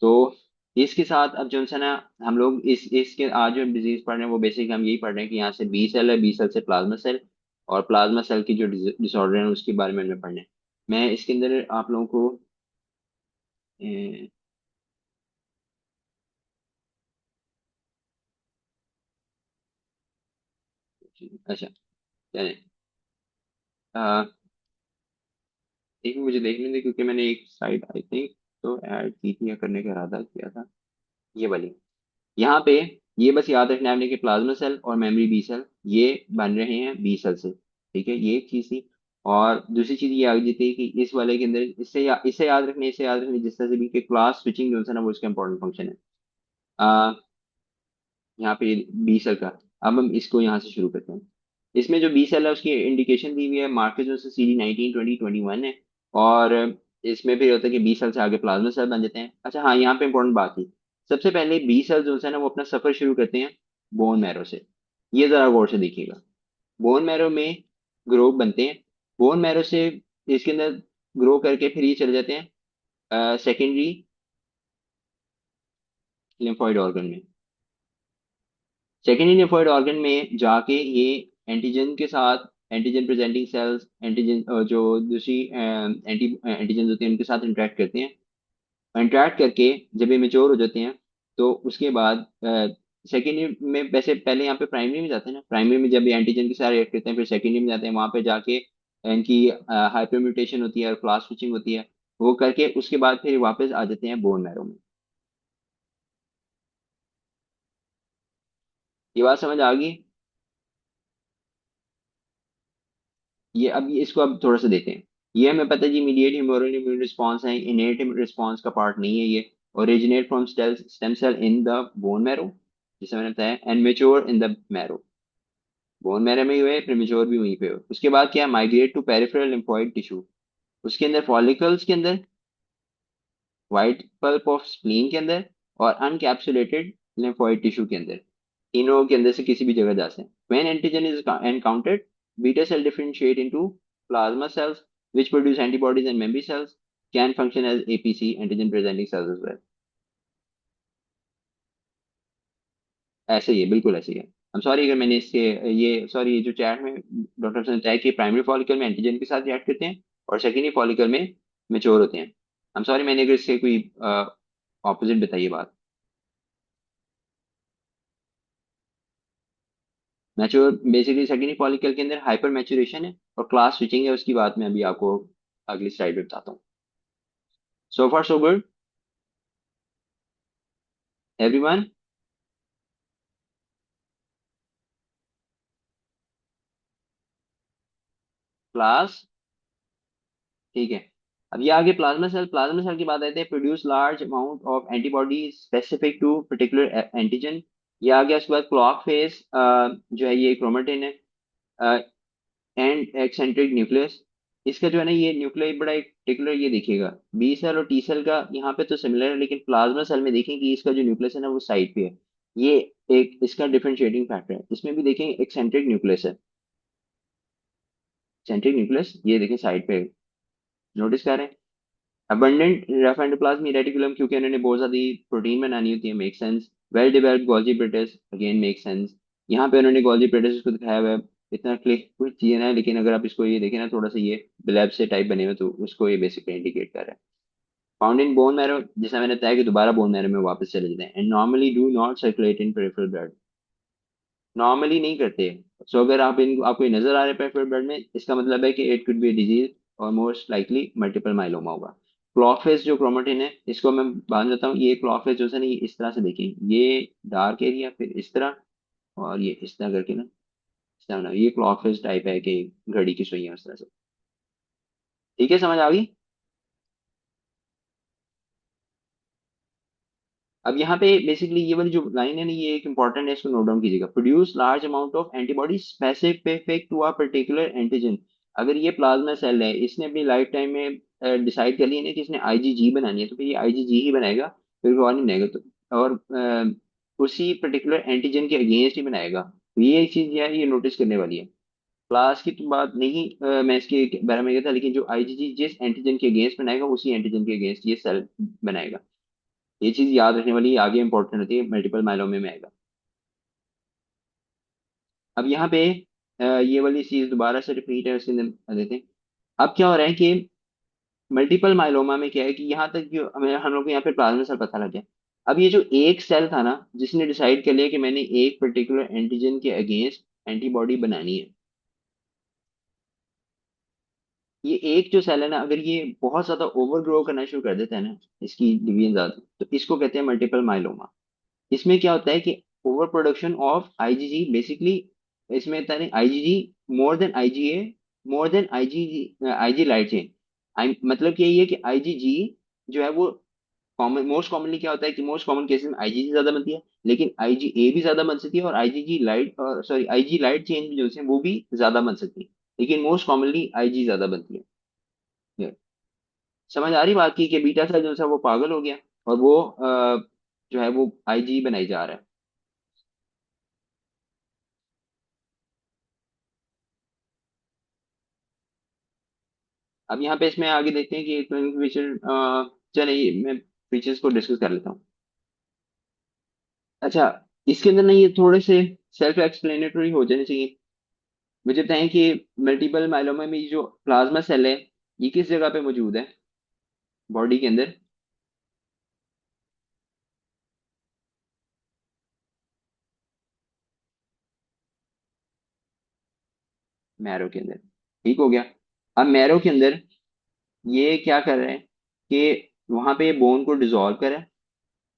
तो इसके साथ अब जो है ना हम लोग इस इसके आज जो डिजीज पढ़ रहे हैं वो बेसिक हम यही पढ़ रहे हैं कि यहाँ से बी सेल है, बी सेल से प्लाज्मा सेल, और प्लाज्मा सेल की जो डिसऑर्डर है उसके बारे में हमें पढ़ना है। मैं इसके अंदर आप लोगों को अच्छा चलें, अ, एक मिनट मुझे देखने दे क्योंकि मैंने एक साइड आई थिंक तो ऐड की थी या करने का इरादा किया था, ये वाली। यहाँ पे ये बस याद रखना है आपने कि प्लाज्मा सेल और मेमोरी बी सेल ये बन रहे हैं बी सेल से। ठीक है, ये एक चीज थी। और दूसरी चीज ये आ गई थी कि इस वाले के अंदर इससे याद रखने जिस तरह से भी कि क्लास स्विचिंग जो है ना वो इसका इंपॉर्टेंट फंक्शन है। यहाँ पे बी सेल का। अब हम इसको यहाँ से शुरू करते हैं। इसमें जो बी सेल है उसकी इंडिकेशन दी हुई है, मार्कर जो CD19, 20, 21 है। और इसमें फिर होता है कि बी सेल से आगे प्लाज्मा सेल बन जाते हैं। अच्छा हाँ, यहाँ पे इंपॉर्टेंट बात थी। सबसे पहले बी सेल जो है ना वो अपना सफर शुरू करते हैं बोन मैरो से। ये जरा गौर से देखिएगा। बोन मैरो में ग्रो बनते हैं। बोन मैरो से इसके अंदर ग्रो करके फिर ये चले जाते हैं सेकेंडरी लिम्फोइड ऑर्गन में। सेकेंडरी लिम्फोइड ऑर्गन में जाके ये एंटीजन के साथ, एंटीजन प्रेजेंटिंग सेल्स, एंटीजन जो दूसरी एंटीजन होते हैं उनके साथ इंटरेक्ट करते हैं। इंटरेक्ट करके जब ये मेच्योर हो जाते हैं तो उसके बाद सेकेंडरी में, वैसे पहले यहाँ पे प्राइमरी में जाते हैं ना, प्राइमरी में जब ये एंटीजन के साथ रिएक्ट करते हैं फिर सेकेंडरी में जाते हैं, वहां पे जाके इनकी हाइपर म्यूटेशन होती है और क्लास स्विचिंग होती है। वो करके उसके बाद फिर वापस आ जाते हैं बोन मैरो में। ये बात समझ आ गई? ये अब इसको अब थोड़ा सा देते हैं। ये हमें पता है जी, इमीडिएट ह्यूमरल इम्यून रिस्पॉन्स है, इनेट रिस्पॉन्स का पार्ट नहीं है ये। Originate from stem cell in the bone marrow, जिसे मैंने बताया, and mature in the marrow. Bone marrow में ही हुए फिर मेच्योर भी वहीं पे हुए। उसके बाद क्या, migrate to peripheral lymphoid tissue. उसके अंदर फॉलिकल्स के अंदर, व्हाइट पल्प ऑफ स्प्लीन के अंदर, और अनकैप्सुलेटेड लिम्फोइड टिश्यू के अंदर। तीनों के अंदर से किसी भी जगह जा सकते हैं। When antigen is encountered, beta cell differentiate into plasma cells which produce antibodies, and memory cells can function as APC, antigen presenting cells as well। ऐसे ही है, बिल्कुल ऐसे ही है। हम सॉरी अगर मैंने इसके ये सॉरी ये जो चैट में डॉक्टर ने बताया कि प्राइमरी फॉलिकल में एंटीजन के साथ रिएक्ट करते हैं और सेकेंडरी फॉलिकल में मेच्योर होते हैं। हम सॉरी मैंने अगर इससे कोई ऑपोजिट बताइए बात। मैच्योर बेसिकली सेकेंडरी फॉलिकल के अंदर हाइपर मैच्योरेशन है और क्लास स्विचिंग है, उसकी बात मैं अभी आपको अगली स्लाइड में बताता हूँ। सो फार सो गुड एवरीवन। क्लास, ठीक है। अब ये आगे प्लाज्मा सेल की बात आते हैं, produce large amount of antibody specific to particular antigen. ये आ गया। उसके बाद क्लॉक फेज जो है ये क्रोमेटिन है, एंड एक्सेंट्रिक न्यूक्लियस। इसका जो है ना ये न्यूक्लियस बड़ा एक पर्टिकुलर, ये देखिएगा बी सेल और टी सेल का यहाँ पे तो सिमिलर है, लेकिन प्लाज्मा सेल में देखें कि इसका जो न्यूक्लियस है ना वो साइड पे है। ये एक इसका डिफरेंशिएटिंग फैक्टर है। इसमें भी देखें एक्सेंट्रिक न्यूक्लियस है, सेंट्रिक न्यूक्लियस ये देखें साइड पे, नोटिस कर रहे हैं। अबंडेंट रफ एंडोप्लाज्म रेटिकुलम, क्योंकि उन्होंने बहुत ज्यादा प्रोटीन बनानी होती है, make sense. Well developed Golgi British, again make sense. यहाँ पे उन्होंने गोल्जी ब्रिटिस को दिखाया हुआ है, इतना क्लिक कुछ चीज है, लेकिन अगर आप इसको ये देखें ना थोड़ा सा ये ब्लैब से टाइप बने हुए, तो उसको ये बेसिकली इंडिकेट कर रहा है। फाउंड इन बोन मैरो, जैसा मैंने बताया कि दोबारा बोन मैरो में वापस चले जाते हैं, and normally do not circulate in peripheral blood, normally नहीं करते। सो अगर आप इन आपको ये नजर आ रहा है पेरिफेरल ब्लड में, इसका मतलब है कि इट कुड बी डिजीज और मोस्ट लाइकली मल्टीपल माइलोमा होगा। क्लॉफेज जो क्रोमेटिन है, इसको मैं बांध देता हूँ। ये क्लॉफेज जो है ना ये इस तरह से देखें, ये डार्क एरिया, फिर इस तरह, और ये इस तरह करके ना इस तरह ना, ये क्लॉफेज टाइप है कि घड़ी की सुइयां इस तरह से। ठीक है, समझ आ गई। अब यहाँ पे बेसिकली ये वाली जो लाइन है ना ये एक इंपॉर्टेंट है, इसको नोट डाउन कीजिएगा। Produce large amount of antibody specific to a particular antigen. अगर ये प्लाज्मा सेल है, इसने अपनी लाइफ टाइम में डिसाइड कर लिया ना कि इसने आईजीजी बनानी है, तो फिर ये आईजीजी ही बनाएगा, फिर और नहीं बनाएगा। तो और उसी पर्टिकुलर एंटीजन के अगेंस्ट ही बनाएगा। तो ये एक चीज है, ये नोटिस करने वाली है। क्लास की तो बात नहीं मैं इसके बारे में कहता, लेकिन जो आईजीजी जिस एंटीजन के अगेंस्ट बनाएगा उसी एंटीजन के अगेंस्ट ये सेल बनाएगा। ये चीज याद रखने वाली, आगे इंपॉर्टेंट होती है, मल्टीपल माइलोमे में आएगा। अब यहाँ पे ये वाली चीज दोबारा से रिपीट है, उसके अंदर आ देते हैं। अब क्या हो रहा है कि मल्टीपल माइलोमा में क्या है कि यहाँ तक जो हमें हम लोग को यहाँ पे प्लाज्मा सेल पता लग गया। अब ये जो एक सेल था ना जिसने डिसाइड कर लिया कि मैंने एक पर्टिकुलर एंटीजन के अगेंस्ट एंटीबॉडी बनानी है, ये एक जो सेल है ना, अगर ये बहुत ज्यादा ओवर ग्रो करना शुरू कर देता है ना, इसकी डिवीजन ज्यादा, तो इसको कहते हैं मल्टीपल माइलोमा। इसमें क्या होता है कि over production of IgG basically, इसमें होता है IgG more than IgA, more than IgG, IG light chain. मतलब कि यही है कि आईजीजी जो है वो कॉमन, मोस्ट कॉमनली क्या होता है कि मोस्ट कॉमन केसेस में आईजीजी ज्यादा बनती है, लेकिन आईजीए भी ज्यादा बन सकती है, और आईजीजी लाइट और सॉरी आईजी लाइट चेन भी जो है वो भी ज्यादा बन सकती है, लेकिन मोस्ट कॉमनली आईजी ज्यादा बनती है। ये समझ आ रही बात की कि बीटा सेल जो है वो पागल हो गया, और वो जो है वो आईजी बनाई जा रहा है। अब यहाँ पे इसमें आगे देखते हैं कि क्लिनिकल फीचर, चलिए मैं फीचर्स को डिस्कस कर लेता हूँ। अच्छा, इसके अंदर ना ये थोड़े से सेल्फ एक्सप्लेनेटरी हो जाने चाहिए। मुझे बताएं कि मल्टीपल माइलोमा में ये जो प्लाज्मा सेल है ये किस जगह पे मौजूद है बॉडी के अंदर? मैरो के अंदर, ठीक हो गया। अब मैरो के अंदर ये क्या कर रहे हैं कि वहां पे बोन को डिसॉल्व कर रहा है,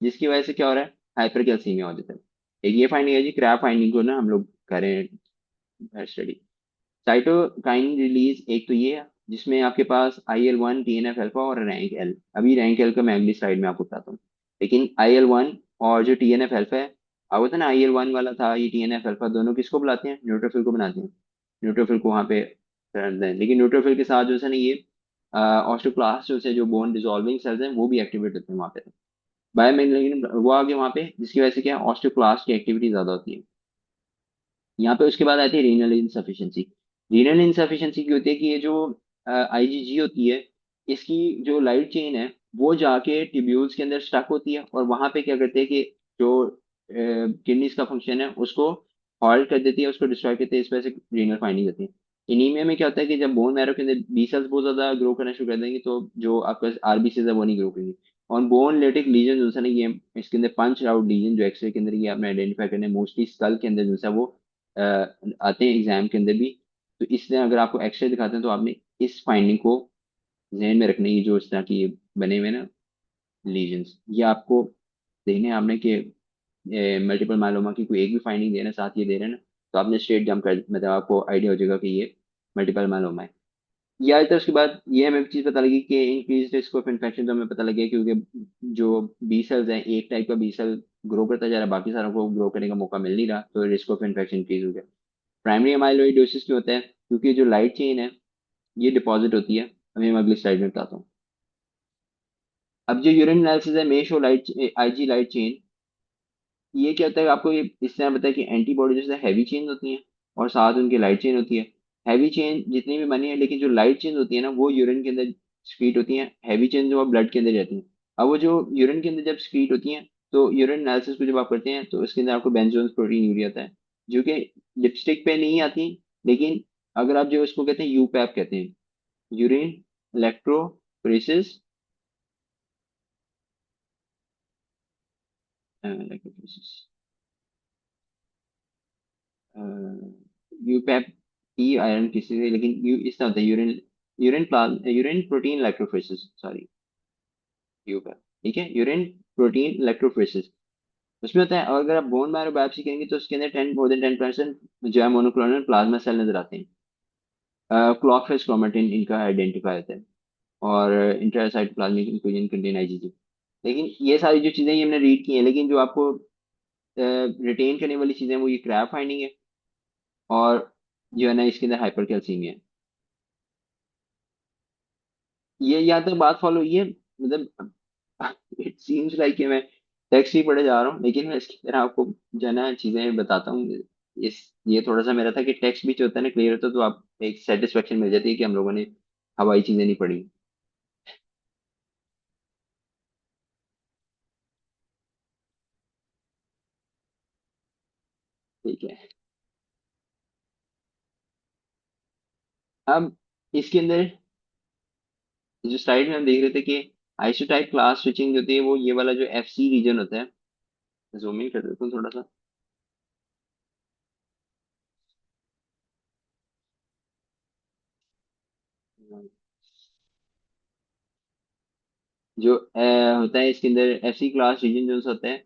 जिसकी वजह से क्या हो रहा है, हाइपर कैल्सीमिया हो जाता है। एक ये फाइंडिंग है जी, क्रैप फाइंडिंग को ना हम लोग करें स्टडी। साइटोकाइन रिलीज एक तो ये है, जिसमें आपके पास IL-1 TNF अल्फा और रैंक एल, अभी रैंक एल का मैं अगली स्लाइड में आपको बताता हूँ। लेकिन IL-1 और जो TNF अल्फा है, अब होता है ना IL-1 वाला था, ये TNF अल्फा दोनों किसको बुलाते हैं, न्यूट्रोफिल को बनाते हैं। न्यूट्रोफिल को वहाँ पे करते हैं, लेकिन न्यूट्रोफिल के साथ जो है ना ये ऑस्टियोक्लास्ट जो है, जो बोन डिसॉल्विंग सेल्स हैं वो भी एक्टिवेट होते हैं वहाँ पे। बायोमैग्नेटिक वो आ गया वहाँ पे, जिसकी वजह से क्या ऑस्टियोक्लास्ट की एक्टिविटी ज्यादा होती है यहाँ पे। उसके बाद आती है रीनल इनसफिशिएंसी। रीनल इनसफिशिएंसी की होती है कि ये जो आईजीजी होती है, इसकी जो लाइट चेन है वो जाके ट्यूब्यूल्स के अंदर स्टक होती है, और वहां पे क्या करते हैं कि जो किडनीज का फंक्शन है उसको हॉल्ट कर देती है, उसको डिस्ट्रॉय करती है, इस वजह से रीनल फाइंडिंग होती है। एनीमिया में क्या होता है कि जब बोन मैरो के अंदर बी सेल्स बहुत ज्यादा ग्रो करना शुरू कर देंगे, तो जो आपका आरबीसीज है वो नहीं ग्रो करेंगे। और बोन लेटिक लीजन जो है ना ये इसके अंदर पंच आउट लीजन जो एक्सरे के अंदर ये आपने आइडेंटिफाई करने, मोस्टली स्कल के अंदर जो है वो आते हैं एग्जाम के अंदर भी। तो इसलिए अगर आपको एक्सरे दिखाते हैं तो आपने इस फाइंडिंग को जहन में रखना है, ये जो इस तरह की ये बने हुए ना लीजन्स, ये आपको देखने हैं आपने कि मल्टीपल माइलोमा की कोई एक भी फाइंडिंग देना साथ ये दे रहे हैं ना, तो आपने स्ट्रेट जंप कर मतलब आपको आइडिया हो जाएगा कि ये मल्टीपल माइलोमा है। या तो उसके बाद ये हमें चीज पता लगी कि इंक्रीज रिस्क ऑफ इन्फेक्शन, तो हमें पता लगे क्योंकि जो बी सेल्स हैं, एक टाइप का बी सेल ग्रो करता जा रहा है, बाकी सारों को ग्रो करने का मौका मिल नहीं रहा, तो रिस्क ऑफ इन्फेक्शन इंक्रीज हो गया। प्राइमरी अमाइलोइडोसिस क्यों होता है? क्योंकि जो लाइट चेन है ये डिपॉजिट होती है। अभी मैं अगली स्लाइड में बताता हूँ। अब जो यूरिन एनालिसिस है, मेश और लाइट, आईजी लाइट चेन, ये क्या होता है आपको ये इस तरह पता है कि एंटीबॉडी जैसे हैवी चेन होती हैं और साथ उनकी लाइट चेन होती है। हैवी चेन जितनी भी बनी है, लेकिन जो लाइट चेन होती है ना वो यूरिन के अंदर स्क्रीट होती हैं, हैवी चेन जो है ब्लड के अंदर जाती हैं। अब वो जो यूरिन के अंदर जब स्क्रीट होती हैं, तो यूरिन एनालिसिस को जब आप करते हैं तो उसके अंदर आपको बेंजोन प्रोटीन यूरिया आता है, जो कि लिपस्टिक पे नहीं आती। लेकिन अगर आप जो उसको कहते हैं यूपैप कहते हैं, यूरिन इलेक्ट्रोफोरेसिस, इलेक्ट्रोफोरेसिस, यूपैप ई आयरन किसी से, लेकिन यू इस तरह होता है urine, urine protein electrophoresis, sorry, UPEP. ठीक है, यूरिन प्रोटीन इलेक्ट्रोफोरेसिस। उसमें होता है, और अगर आप बोन मैरो बायोप्सी करेंगे तो उसके अंदर 10 more than 10% जो है मोनोक्लोनल प्लाज्मा सेल नजर आते हैं। क्लॉक फेस क्रोमेटिन इनका आइडेंटिफाई होता है, और इंट्रासाइटोप्लाज्मिक इंक्लूजन कंटेन आईजीजी। लेकिन ये सारी जो चीजें ये हमने रीड की हैं, लेकिन जो आपको रिटेन करने वाली चीजें वो ये क्रैब फाइंडिंग है, और जो है ना इसके अंदर हाइपर कैल्सीमिया है। ये यहाँ तक बात फॉलो हुई है, मतलब इट सीम्स लाइक कि मैं टेक्स्ट ही पढ़े जा रहा हूँ, लेकिन मैं इसकी तरह आपको जो है ना चीजें बताता हूँ। इस ये थोड़ा सा मेरा था कि टेक्स्ट भी जो होता है ना क्लियर होता है, तो आप एक सेटिस्फेक्शन मिल जाती है कि हम लोगों ने हवाई चीजें नहीं पढ़ी। ठीक है। अब इसके अंदर जो स्लाइड में हम देख रहे थे कि आइसोटाइप क्लास स्विचिंग होती है, वो ये वाला जो एफ सी रीजन होता है, जूम इन कर देता हूँ थोड़ा सा। जो होता है इसके अंदर एफ सी क्लास रीजन जो होता है,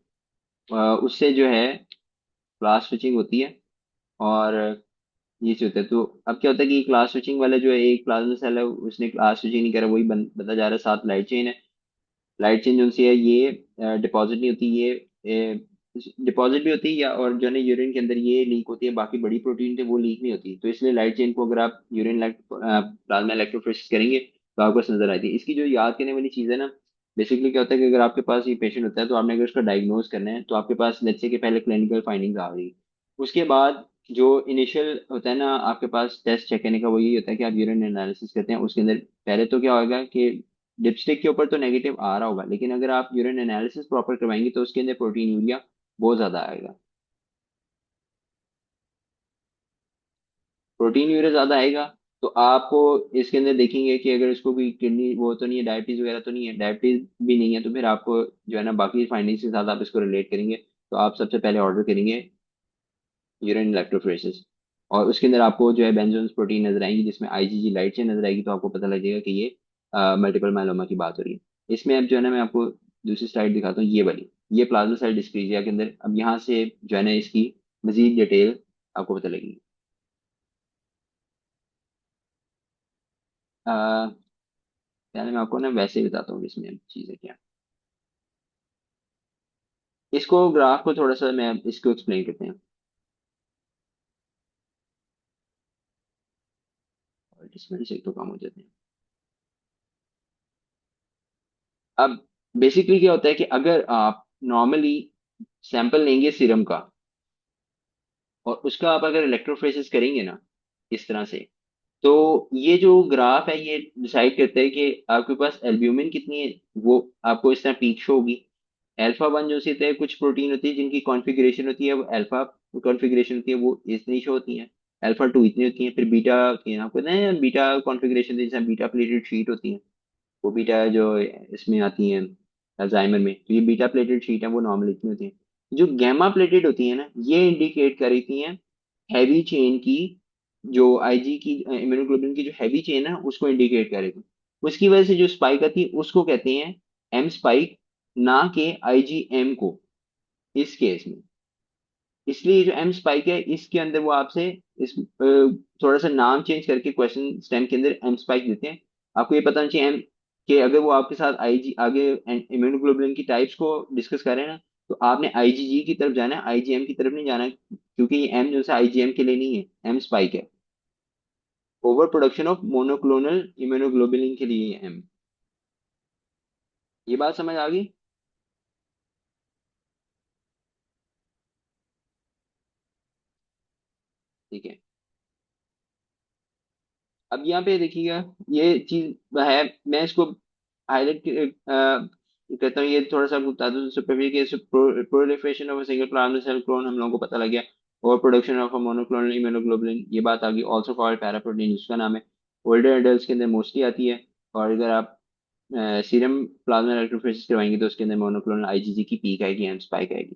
उससे जो है क्लास स्विचिंग होती है, और ये चीज होता है। तो अब क्या होता है कि क्लास स्विचिंग वाला जो है एक प्लाज्मा सेल है, उसने क्लास स्विचिंग नहीं करा, वही बनता जा रहा है, साथ लाइट चेन है। लाइट चेन जो सी है ये डिपॉजिट नहीं होती, ये डिपॉजिट भी होती है, या और जो है यूरिन के अंदर ये लीक होती है, बाकी बड़ी प्रोटीन थे वो लीक नहीं होती। तो इसलिए लाइट चेन को अगर आप यूरिन प्लाज्मा इलेक्ट्रोफोरेसिस करेंगे तो आपको नजर आती है। इसकी जो याद करने वाली चीज है ना, बेसिकली क्या होता है कि अगर आपके पास ये पेशेंट होता है, तो आपने अगर उसका डायग्नोज करना है, तो आपके पास लेट्स से कि पहले क्लिनिकल फाइंडिंग्स आ गई, उसके बाद जो इनिशियल होता है ना आपके पास टेस्ट चेक करने का, वो यही होता है कि आप यूरिन एनालिसिस करते हैं। उसके अंदर पहले तो क्या होगा कि डिप्स्टिक के ऊपर तो नेगेटिव आ रहा होगा, लेकिन अगर आप यूरिन एनालिसिस प्रॉपर करवाएंगे तो उसके अंदर प्रोटीन यूरिया बहुत ज्यादा आएगा। प्रोटीन यूरिया ज्यादा आएगा, तो आपको इसके अंदर देखेंगे कि अगर इसको कोई किडनी वो तो नहीं है, डायबिटीज वगैरह तो नहीं है, डायबिटीज भी नहीं है, तो फिर आपको जो है ना बाकी फाइंडिंग्स के साथ आप इसको रिलेट करेंगे। तो आप सबसे पहले ऑर्डर करेंगे यूरिन इलेक्ट्रोफोरेसिस, और उसके अंदर आपको जो है बेंजोन प्रोटीन नजर आएंगी, जिसमें आईजीजी लाइट चेन नजर आएगी, तो आपको पता लग जाएगा कि ये मल्टीपल मायलोमा की बात हो रही है। इसमें अब जो है ना मैं आपको दूसरी स्लाइड दिखाता हूँ, ये वाली, ये प्लाज्मा सेल डिस्क्रीजिया के अंदर अब यहाँ से जो है ना इसकी मजीद डिटेल आपको पता लगेगी। अह, पहले मैं आपको ना वैसे ही बताता हूँ कि इसमें चीज़ें क्या। इसको ग्राफ को थोड़ा सा मैं इसको एक्सप्लेन करते हैं, और इसमें से तो कम हो जाते हैं। अब बेसिकली क्या होता है कि अगर आप नॉर्मली सैंपल लेंगे सीरम का, और उसका आप अगर इलेक्ट्रोफोरेसिस करेंगे ना इस तरह से, तो ये जो ग्राफ है ये डिसाइड करता है कि आपके पास एल्ब्यूमिन कितनी है, वो आपको इस तरह पीक शो होगी। अल्फा वन जो सी है, कुछ प्रोटीन होती है जिनकी कॉन्फ़िगरेशन होती है वो अल्फा कॉन्फ़िगरेशन होती है, वो इतनी शो होती है। अल्फा टू इतनी होती है, फिर बीटा होती है, आपको पता है बीटा कॉन्फ़िगरेशन जैसे बीटा प्लेटेड शीट होती है, वो बीटा जो इसमें आती हैं अल्जाइमर में, तो ये बीटा प्लेटेड शीट है, वो नॉर्मल इतनी होती है। जो गैमा प्लेटेड होती है ना, ये इंडिकेट करती हैं हैवी चेन की, जो आईजी की इम्यूनोग्लोबुलिन की जो हैवी चेन है उसको इंडिकेट करेगी। उसकी वजह से जो स्पाइक आती है उसको कहते हैं एम स्पाइक, ना के आईजीएम को इस केस में। इसलिए जो एम स्पाइक है इसके अंदर वो आपसे थोड़ा सा नाम चेंज करके क्वेश्चन स्टेम के अंदर एम स्पाइक देते हैं। आपको ये पता नहीं चाहिए एम कि अगर वो आपके साथ आईजी आगे इम्यूनोग्लोबुलिन की टाइप्स को डिस्कस करें ना, तो आपने आईजीजी की तरफ जाना है, आईजीएम की तरफ नहीं जाना है, क्योंकि ये एम जो है आईजीएम के लिए नहीं है, एम स्पाइक है। Over production of monoclonal immunoglobulin के लिए एम। ये बात समझ आ गई? ठीक है। अब यहाँ पे देखिएगा, ये चीज है, मैं इसको हाईलाइट कहता हूँ, ये थोड़ा सा आपको बता दूं सुपरफिशियल के proliferation of single plasma cell clone हम लोगों को पता लग गया। और प्रोडक्शन ऑफ मोनोक्लोनल इम्यूनोग्लोबुलिन ये बात आ गई, ऑल्सो कॉल्ड पैराप्रोटीन जिसका नाम है। ओल्डर एडल्ट के अंदर मोस्टली आती है। और अगर आप सीरम प्लाज्मा इलेक्ट्रोफोरेसिस करवाएंगे तो उसके अंदर मोनोक्लोनल आईजीजी की पीक आएगी, एम स्पाइक आएगी।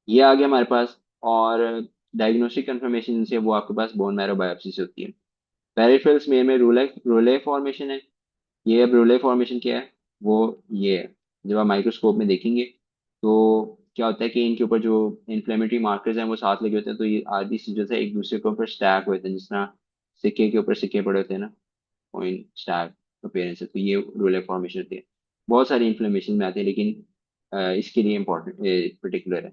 ये आ गया हमारे पास। और डायग्नोस्टिक कंफर्मेशन से वो आपके पास बोन मैरो बायोप्सी से होती है। पेरिफेरल स्मेयर में रोले रोले फॉर्मेशन है। ये अब रोले फॉर्मेशन क्या है, वो ये है, जब आप माइक्रोस्कोप में देखेंगे तो क्या होता है कि इनके ऊपर जो इन्फ्लेमेटरी मार्कर्स हैं वो साथ लगे होते हैं, तो ये आरबीसी जो है एक दूसरे के ऊपर स्टैक होते हैं, जिस तरह सिक्के के ऊपर सिक्के पड़े होते हैं ना, पॉइंट स्टैक अपीयरेंस है, तो ये रोले फॉर्मेशन होती है। बहुत सारी इन्फ्लेमेशन में आते हैं, लेकिन इसके लिए इम्पोर्टेंट पर्टिकुलर है।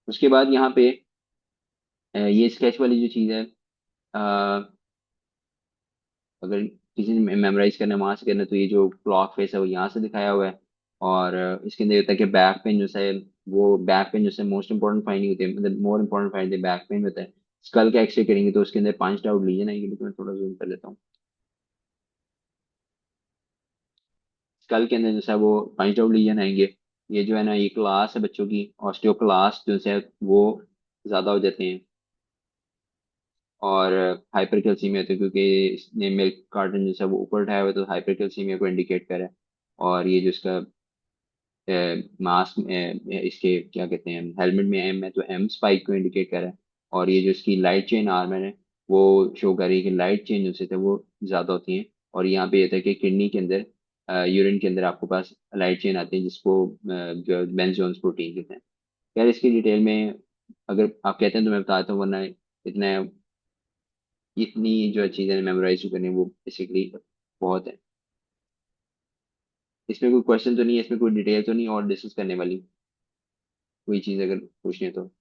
उसके बाद यहाँ पे ये स्केच वाली जो चीज़ है, अगर किसी ने मेमोराइज करना है वहां से करना है, तो ये जो क्लॉक फेस है वो यहाँ से दिखाया हुआ है। और इसके अंदर होता है कि बैक पेन जो है, वो बैक पेन जो है मोस्ट इंपॉर्टेंट फाइंडिंग होती है, मतलब more important finding back pain होता है। स्कल का एक्सरे करेंगे तो उसके अंदर पंच आउट लीजन आएगी, लेकिन मैं थोड़ा जूम कर लेता हूँ। स्कल के अंदर जो है वो पंच आउट लीजन आएंगे। ये जो है ना, ये क्लास है बच्चों की ऑस्टियोक्लास्ट जो है वो ज्यादा हो जाते हैं। और हाइपर कैल्सीमिया होती है, क्योंकि इसने मिल्क कार्टन जो है वो ऊपर उठाया हुआ है, तो हाइपर कैल्सीमिया को इंडिकेट करे। और ये जो इसका मास्क इसके क्या कहते हैं, हेलमेट में एम है तो एम स्पाइक को इंडिकेट कर रहा है। और ये जो इसकी लाइट चेन आर्मर है वो शो कर रही है कि लाइट चेन जो है वो ज्यादा होती है। और यहाँ पे ये था कि किडनी के अंदर, यूरिन के अंदर आपके पास लाइट चेन आती है, जिसको जो बेंजोन्स प्रोटीन कहते हैं। यार इसकी डिटेल में अगर आप कहते हैं तो मैं बताता हूँ, वरना इतना इतनी जो चीजें मेमोराइज करनी वो बेसिकली बहुत है। इसमें कोई क्वेश्चन तो नहीं है, इसमें कोई डिटेल तो नहीं और डिस्कस करने वाली कोई चीज अगर पूछनी है तो।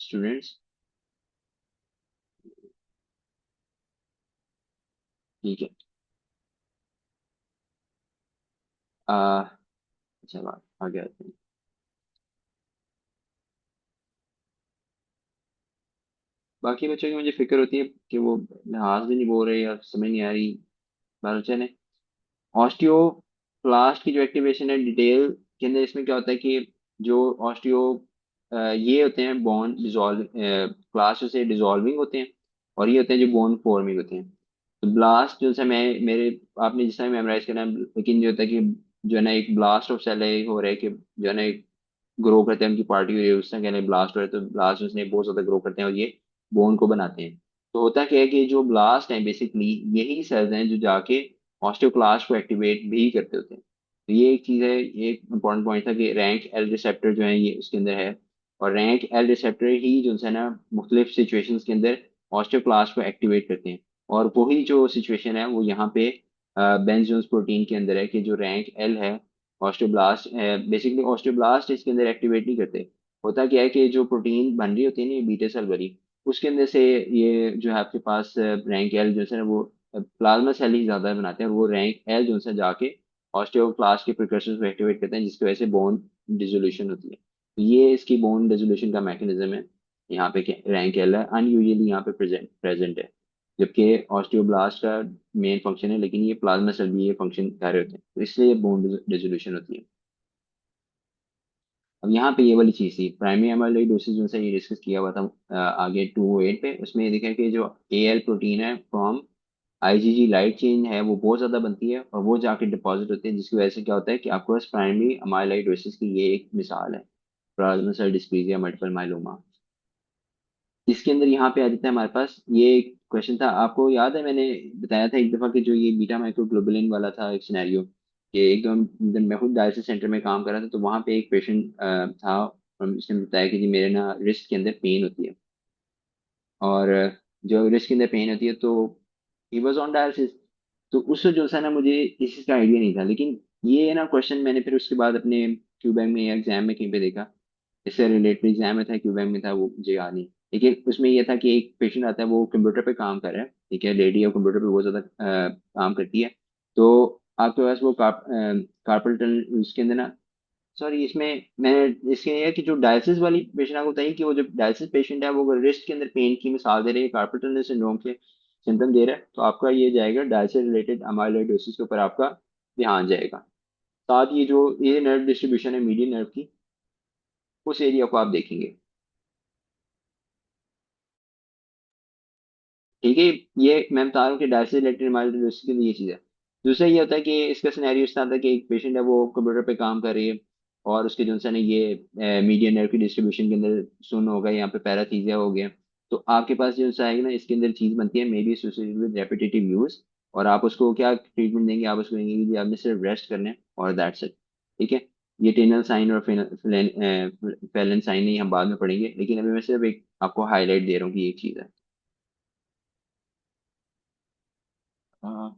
स्टूडेंट्स। ठीक है। अच्छा बात आगे आते हैं। बाकी बच्चों की मुझे फिक्र होती है कि वो लिहाज भी नहीं बोल रहे या समझ नहीं आ रही। बालचन है, ऑस्टियोक्लास्ट की जो एक्टिवेशन है डिटेल के अंदर, इसमें क्या होता है कि जो ऑस्टियो ये होते हैं बोन डिजोल्व, क्लास्ट से डिजोल्विंग होते हैं। और ये होते हैं जो बोन फॉर्मिंग होते हैं। तो ब्लास्ट जो है मैं मेरे आपने जिस टाइम मेमोराइज करना है, लेकिन जो होता है कि जो है ना एक ब्लास्ट ऑफ सेल है हो रहा है कि जो है ना ग्रो करते हैं, उनकी पार्टी हुई है उस तरह कहने ब्लास्ट हो रहा है, तो ब्लास्ट उसने बहुत ज्यादा ग्रो करते हैं और ये बोन को बनाते हैं। तो होता क्या है कि जो ब्लास्ट है बेसिकली यही सेल्स हैं जो जाके ऑस्टियोक्लास्ट को एक्टिवेट भी करते होते हैं। तो ये एक चीज है, ये एक इंपॉर्टेंट पॉइंट था कि रैंक एल रिसेप्टर जो है ये उसके अंदर है। और रैंक एल रिसेप्टर ही जो है ना मुख्तलिफ सिचुएशंस के अंदर ऑस्टियोक्लास्ट को एक्टिवेट करते हैं। और वही जो सिचुएशन है वो यहाँ पे बेंजोस प्रोटीन के अंदर है कि जो रैंक एल है ऑस्टियोब्लास्ट, बेसिकली ऑस्टियोब्लास्ट इसके अंदर एक्टिवेट नहीं करते। होता क्या है कि जो प्रोटीन बन रही होती है ना बीटा सेल वाली, उसके अंदर से ये जो है आपके पास रैंक एल जो है ना वो प्लाज्मा सेल ही ज्यादा बनाते हैं, और वो रैंक एल जो है जाके ऑस्टियोक्लास्ट के प्रिकर्सर्स को एक्टिवेट करते हैं, जिसकी वजह से बोन डिसोल्यूशन होती है। तो ये इसकी बोन डिसोल्यूशन का मैकेनिज्म है। यहाँ पे रैंक एल है अनयूजली यहाँ पे प्रेजेंट प्रेजेंट है, जबकि ऑस्टियोब्लास्ट का मेन फंक्शन है, लेकिन ये प्लाज्मा सेल भी ये फंक्शन कर रहे होते हैं, तो इसलिए बोन डिसोल्यूशन होती है। अब यहाँ पे ये वाली चीज थी प्राइमरी एमाइलोइडोसिस जो से ये डिस्कस किया हुआ था आगे 208 पे, उसमें ये देखा कि जो एएल प्रोटीन है फ्रॉम आईजीजी लाइट चेन है वो बहुत ज्यादा बनती है और वो जाके डिपॉजिट होती है, जिसकी वजह से क्या होता है कि आपके पास प्राइमरी अमाइलोइडोसिस की ये एक मिसाल है, plasma cell dysplasia multiple myeloma. इसके अंदर यहाँ पे आ जाता है हमारे पास ये क्वेश्चन था, आपको याद है मैंने बताया था एक दफा कि जो ये बीटा माइक्रोग्लोबुलिन वाला था एक सिनेरियो, कि एकदम जब मैं खुद डायलिसिस सेंटर में काम कर रहा था तो वहां पे एक पेशेंट था, उसने बताया कि जी मेरे ना रिस्ट के अंदर पेन होती है, और जो रिस्ट के अंदर पेन होती है तो ही वॉज ऑन डायलिसिस। तो उस जो सा ना मुझे इस चीज का आइडिया नहीं था, लेकिन ये ना क्वेश्चन मैंने फिर उसके बाद अपने क्यू बैंक में या एग्जाम में कहीं पे देखा, इससे रिलेटेड एग्जाम में था, क्यू बैंक में था, वो मुझे याद नहीं। लेकिन उसमें ये था कि एक पेशेंट आता है, वो कंप्यूटर पे काम कर रहा है, ठीक है, लेडी है, कंप्यूटर पे बहुत ज्यादा काम करती है। तो आपके पास वो कार्पल टनल उसके अंदर ना, सॉरी इसमें मैंने इसके ये है कि जो डायलिसिस वाली पेशेंट आपको बताइए कि वो जो डायलिसिस पेशेंट है वो रिस्ट के अंदर पेन की मिसाल दे रही है, कार्पल टनल सिंड्रोम के सिम्टम दे रहा है, तो आपका ये जाएगा डायलिसिस रिलेटेड अमाइलोइडोसिस के ऊपर आपका ध्यान जाएगा। साथ ये जो ये नर्व डिस्ट्रीब्यूशन है मीडियन नर्व की, उस एरिया को आप देखेंगे। ठीक है, ये मैं बता रहा हूँ कि डायलिसिस रिलेटेड माइलोसिस के लिए ये चीज़ है। दूसरा ये होता है कि इसका सिनेरियो इस तरह था कि एक पेशेंट है, वो कंप्यूटर पे काम कर रही है, और उसके जो है ना ये मीडियन नर्व की डिस्ट्रीब्यूशन के अंदर सुन हो गया, यहाँ पे पैराथीसिया हो गया। तो आपके पास जो सा है ना इसके अंदर चीज बनती है, may be associated with repetitive use, और आप उसको क्या ट्रीटमेंट देंगे, आप उसको कहेंगे कि जी आपने सिर्फ रेस्ट करना है और दैट्स इट। ठीक है, ये टेनल साइन और फेलन साइन नहीं, हम बाद में पढ़ेंगे, लेकिन अभी मैं सिर्फ एक आपको हाईलाइट दे रहा हूँ कि ये चीज़ है। हाँ,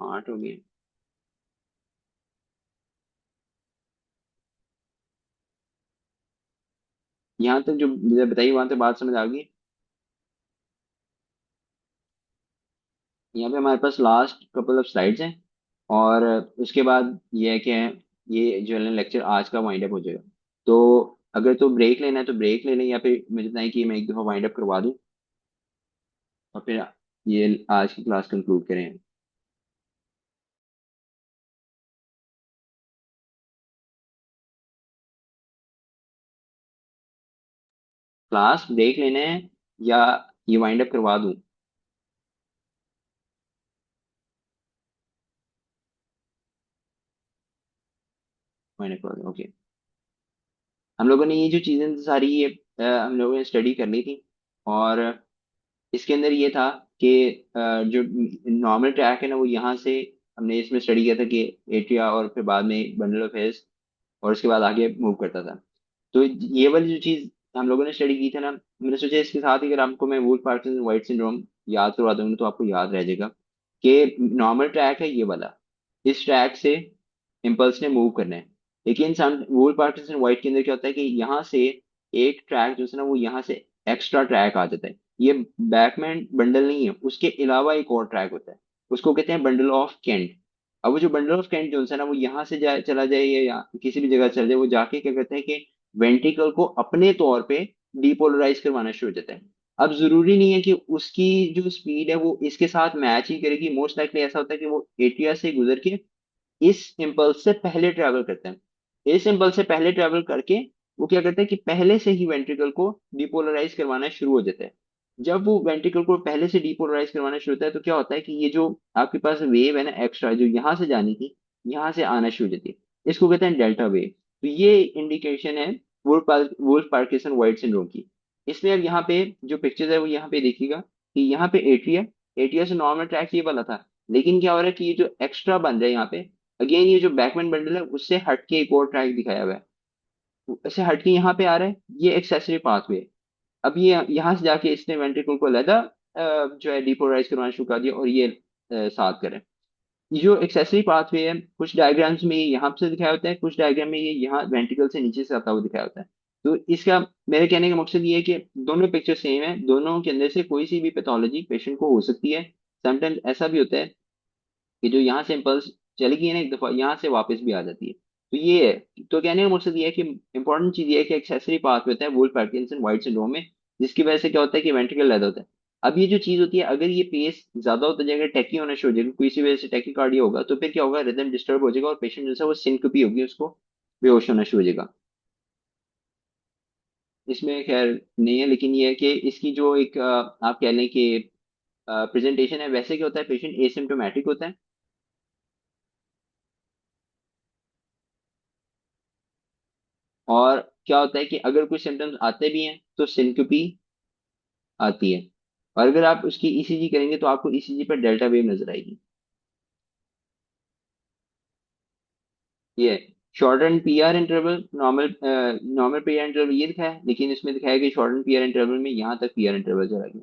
8 हो गए। यहाँ तक जो मुझे बताइए वहां तक बात समझ आ गई। यहाँ पे हमारे पास लास्ट कपल ऑफ स्लाइड्स हैं, और उसके बाद ये है कि ये जो है लेक्चर आज का वाइंड अप हो जाएगा। तो अगर तो ब्रेक लेना है तो ब्रेक ले लें, या फिर मुझे बताएं कि मैं एक दफा वाइंड अप करवा दूं, और फिर ये आज की क्लास कंक्लूड करें। क्लास ब्रेक लेना है या ये वाइंड अप करवा दूं? वाइंड अप करवा दूं, ओके। हम लोगों ने ये जो चीजें सारी ये हम लोगों ने स्टडी कर ली थी, और इसके अंदर ये था कि जो नॉर्मल ट्रैक है ना वो यहाँ से, हमने इसमें स्टडी किया था कि एट्रिया और फिर बाद में बंडल ऑफ हेयर्स, और उसके बाद आगे मूव करता था। तो ये वाली जो चीज हम लोगों ने स्टडी की थी ना, मैंने सोचा इसके साथ ही अगर आपको मैं वुल्फ पार्किंसन वाइट सिंड्रोम याद करवा दूंगा तो आपको याद रह जाएगा कि नॉर्मल ट्रैक है ये वाला, इस ट्रैक से इम्पल्स ने मूव करना है। लेकिन सम वुल्फ पार्किंसन वाइट के अंदर क्या होता है कि यहाँ से एक ट्रैक जो है ना वो यहाँ से एक्स्ट्रा ट्रैक आ जाता है। ये बैकमैन बंडल नहीं है, उसके अलावा एक और ट्रैक होता है, उसको कहते हैं बंडल ऑफ केंट। अब वो जो बंडल ऑफ केंट जो है ना वो यहाँ से जाए चला जाए या किसी भी जगह चला जाए, वो जाके क्या कहते हैं कि वेंट्रिकल को अपने तौर पे डिपोलराइज करवाना शुरू हो जाता है। अब जरूरी नहीं है कि उसकी जो स्पीड है वो इसके साथ मैच ही करेगी, मोस्ट लाइकली ऐसा होता है कि वो एट्रिया से गुजर के इस इम्पल्स से पहले ट्रैवल करते हैं। इस इम्पल्स से पहले ट्रैवल करके वो क्या करते हैं कि पहले से ही वेंट्रिकल को डिपोलराइज करवाना शुरू हो जाता है। जब वो वेंट्रिकल को पहले से डिपोलराइज करवाना शुरू होता है तो क्या होता है कि ये जो आपके पास वेव है ना एक्स्ट्रा जो यहाँ से जानी थी, यहाँ से आना शुरू हो जाती है, इसको कहते हैं डेल्टा वेव। तो ये इंडिकेशन है वुल्फ पार्किंसन वाइट सिंड्रोम की। इसलिए अब यहाँ पे जो पिक्चर्स है वो यहाँ पे देखिएगा कि यहाँ पे एट्रिया, एट्रिया से नॉर्मल ट्रैक ये वाला था, लेकिन क्या हो रहा है कि ये जो एक्स्ट्रा बन रहा है यहाँ पे, अगेन ये जो बैकमैन बंडल है उससे हट के एक और ट्रैक दिखाया हुआ है, उससे हट के यहाँ पे आ रहा है, ये एक्सेसरी पाथवे। अब ये यहाँ से जाके इसने वेंट्रिकल को अलहदा जो है डिपोलराइज करवाना शुरू कर दिया, और ये साथ करें। ये जो एक्सेसरी पाथवे है कुछ डायग्राम्स में ये यहाँ से दिखाया होता है, कुछ डायग्राम में ये यहाँ वेंट्रिकल से नीचे से आता हुआ दिखाया होता है। तो इसका मेरे कहने का मकसद ये है कि दोनों पिक्चर सेम है, दोनों के अंदर से कोई सी भी पैथोलॉजी पेशेंट को हो सकती है। समटाइम्स ऐसा भी होता है कि जो यहाँ से इम्पल्स चली गई है ना एक दफा, यहाँ से वापस भी आ जाती है। तो ये है, तो कहने का मकसद ये है कि इंपॉर्टेंट चीज ये है कि एक्सेसरी पाथ होता है वुल्फ पार्किंसन वाइट सिंड्रोम में, जिसकी वजह से क्या होता है कि वेंट्रिकल लैदा होता है। अब ये जो चीज होती है, अगर ये पेस ज्यादा होता जाएगा, टैकी होना शुरू हो जाएगा, किसी वजह से टैकीकार्डिया होगा, तो फिर क्या होगा, रिदम डिस्टर्ब हो जाएगा और पेशेंट जो है वो सिनकोपी होगी, उसको बेहोश होना शुरू हो जाएगा। इसमें खैर नहीं है, लेकिन ये है कि इसकी जो एक आप कह लें कि प्रेजेंटेशन है, वैसे क्या होता है, पेशेंट एसिम्टोमेटिक होता है। और क्या होता है कि अगर कुछ सिम्टम्स आते भी हैं तो सिनकोपी आती है। और अगर आप उसकी ईसीजी करेंगे तो आपको ईसीजी पर डेल्टा वेव नजर आएगी। ये shorten PR interval, normal normal PR interval ये दिखाया है, लेकिन इसमें दिखाया कि शॉर्टन पीआर इंटरवल में यहाँ तक पीआर इंटरवल चला गया।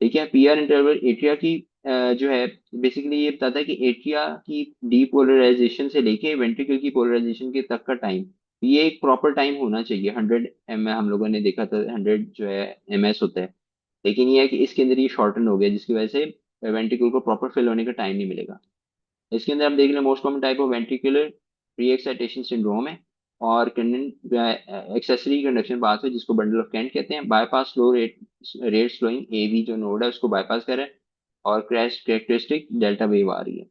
ठीक है, पीआर इंटरवल एट्रिया की जो है बेसिकली ये बताता है कि एट्रिया की डीपोलराइजेशन से लेके वेंट्रिकल की पोलराइजेशन के तक का टाइम, ये एक प्रॉपर टाइम होना चाहिए। 100 हम लोगों ने देखा था 100 जो है एमएस होता है, लेकिन ये है कि इसके अंदर ये शॉर्टन हो गया जिसकी वजह से वेंट्रिकल को प्रॉपर फिल होने का टाइम नहीं मिलेगा। इसके अंदर आप देख लें most common type of ventricular pre excitation syndrome है, और एक्सेसरी कंडक्शन पाथवे जिसको बंडल ऑफ कैंट कहते हैं, बाईपास स्लो रेट स्लोइंग एवी जो नोड है उसको बाईपास कर रहा है, और क्रैश कैरेक्टरिस्टिक डेल्टा वेव आ रही है।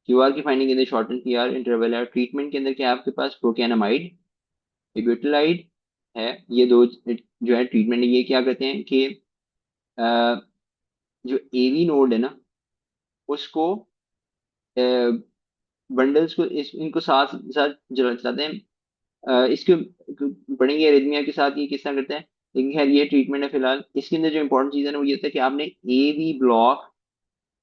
क्यूआर की फाइंडिंग के अंदर शॉर्टन पीआर इंटरवल है। ट्रीटमेंट के अंदर क्या है आपके पास, प्रोकैनामाइड, इब्यूटालाइड है। ये दो जो है ट्रीटमेंट, ये क्या करते हैं कि अ, जो एवी नोड है ना उसको बंडल्स को इनको साथ साथ चलाते हैं। इसके पढ़ेंगे एरिथमिया के साथ ये किस तरह करते हैं, लेकिन खैर ये ट्रीटमेंट है फिलहाल। इसके अंदर जो इंपॉर्टेंट चीज़ है ना वो ये होता है कि आपने A B block,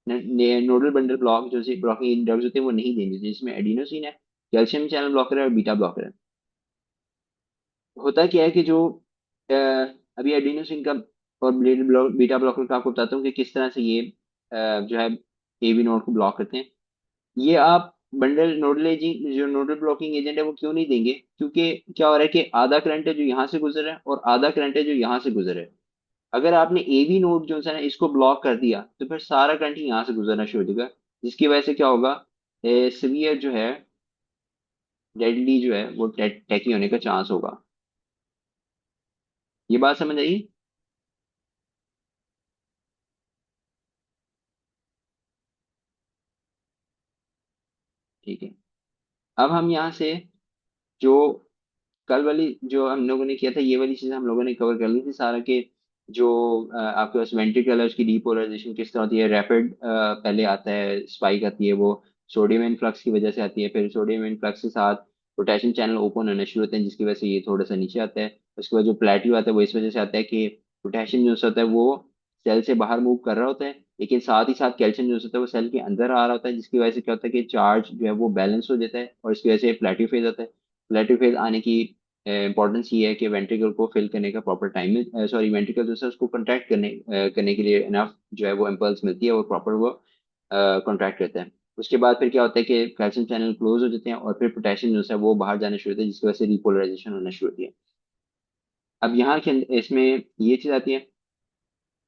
nodal bundle block जो से ब्लॉकिंग ड्रग्स होते हैं वो नहीं देनी चाहिए, जिसमें एडिनोसिन है, कैल्शियम चैनल ब्लॉकर है और बीटा ब्लॉकर है। होता क्या है कि जो अ, अभी एडिनोसिन का और बीटा ब्लॉकर का आपको बताता हूँ कि किस तरह से ये जो है ए बी नोड को ब्लॉक करते हैं। ये आप बंडल नोडल एजिंग जो नोडल ब्लॉकिंग एजेंट है वो क्यों नहीं देंगे, क्योंकि क्या हो रहा है कि आधा करंट है जो यहाँ से गुजर रहा है और आधा करंट है जो यहाँ से गुजर रहा है। अगर आपने एवी नोड जो है ना इसको ब्लॉक कर दिया तो फिर सारा करंट ही यहाँ से गुजरना शुरू हो जाएगा, जिसकी वजह से क्या होगा, सीवियर जो है डेडली जो है वो टैकी होने का चांस होगा। ये बात समझ आई? ठीक है, अब हम यहाँ से जो कल वाली जो हम लोगों ने किया था ये वाली चीज हम लोगों ने कवर कर ली थी सारा के, जो आपके पास वेंट्रिकल है उसकी डीपोलराइजेशन किस तरह होती है, रैपिड पहले आता है स्पाइक आती है वो सोडियम इनफ्लक्स की वजह से आती है, फिर सोडियम इनफ्लक्स के साथ पोटेशियम चैनल ओपन होने शुरू होते हैं जिसकी वजह से ये थोड़ा सा नीचे आता है। उसके बाद जो प्लेट्यू आता है वो इस वजह से आता है कि पोटेशियम जो होता है वो सेल से बाहर मूव कर रहा होता है, लेकिन साथ ही साथ कैल्शियम जो होता है वो सेल के अंदर आ रहा होता है, जिसकी वजह से क्या होता है कि चार्ज जो है वो बैलेंस हो जाता है और इसकी वजह से प्लेट्यू फेज आता है। प्लेट्यू फेज आने की इंपॉर्टेंस ये है कि वेंट्रिकल को फिल करने का प्रॉपर टाइम में, सॉरी वेंट्रिकल जो है उसको कॉन्ट्रैक्ट करने के लिए इनफ जो है वो इम्पल्स मिलती है और प्रॉपर वो कॉन्ट्रैक्ट करता है। उसके बाद फिर क्या होता है कि कैल्शियम चैनल क्लोज हो जाते हैं और फिर पोटेशियम जो है वो बाहर जाना शुरू होता है जिसकी वजह से रिपोलराइजेशन होना शुरू होती है। अब यहाँ के इसमें ये चीज आती है,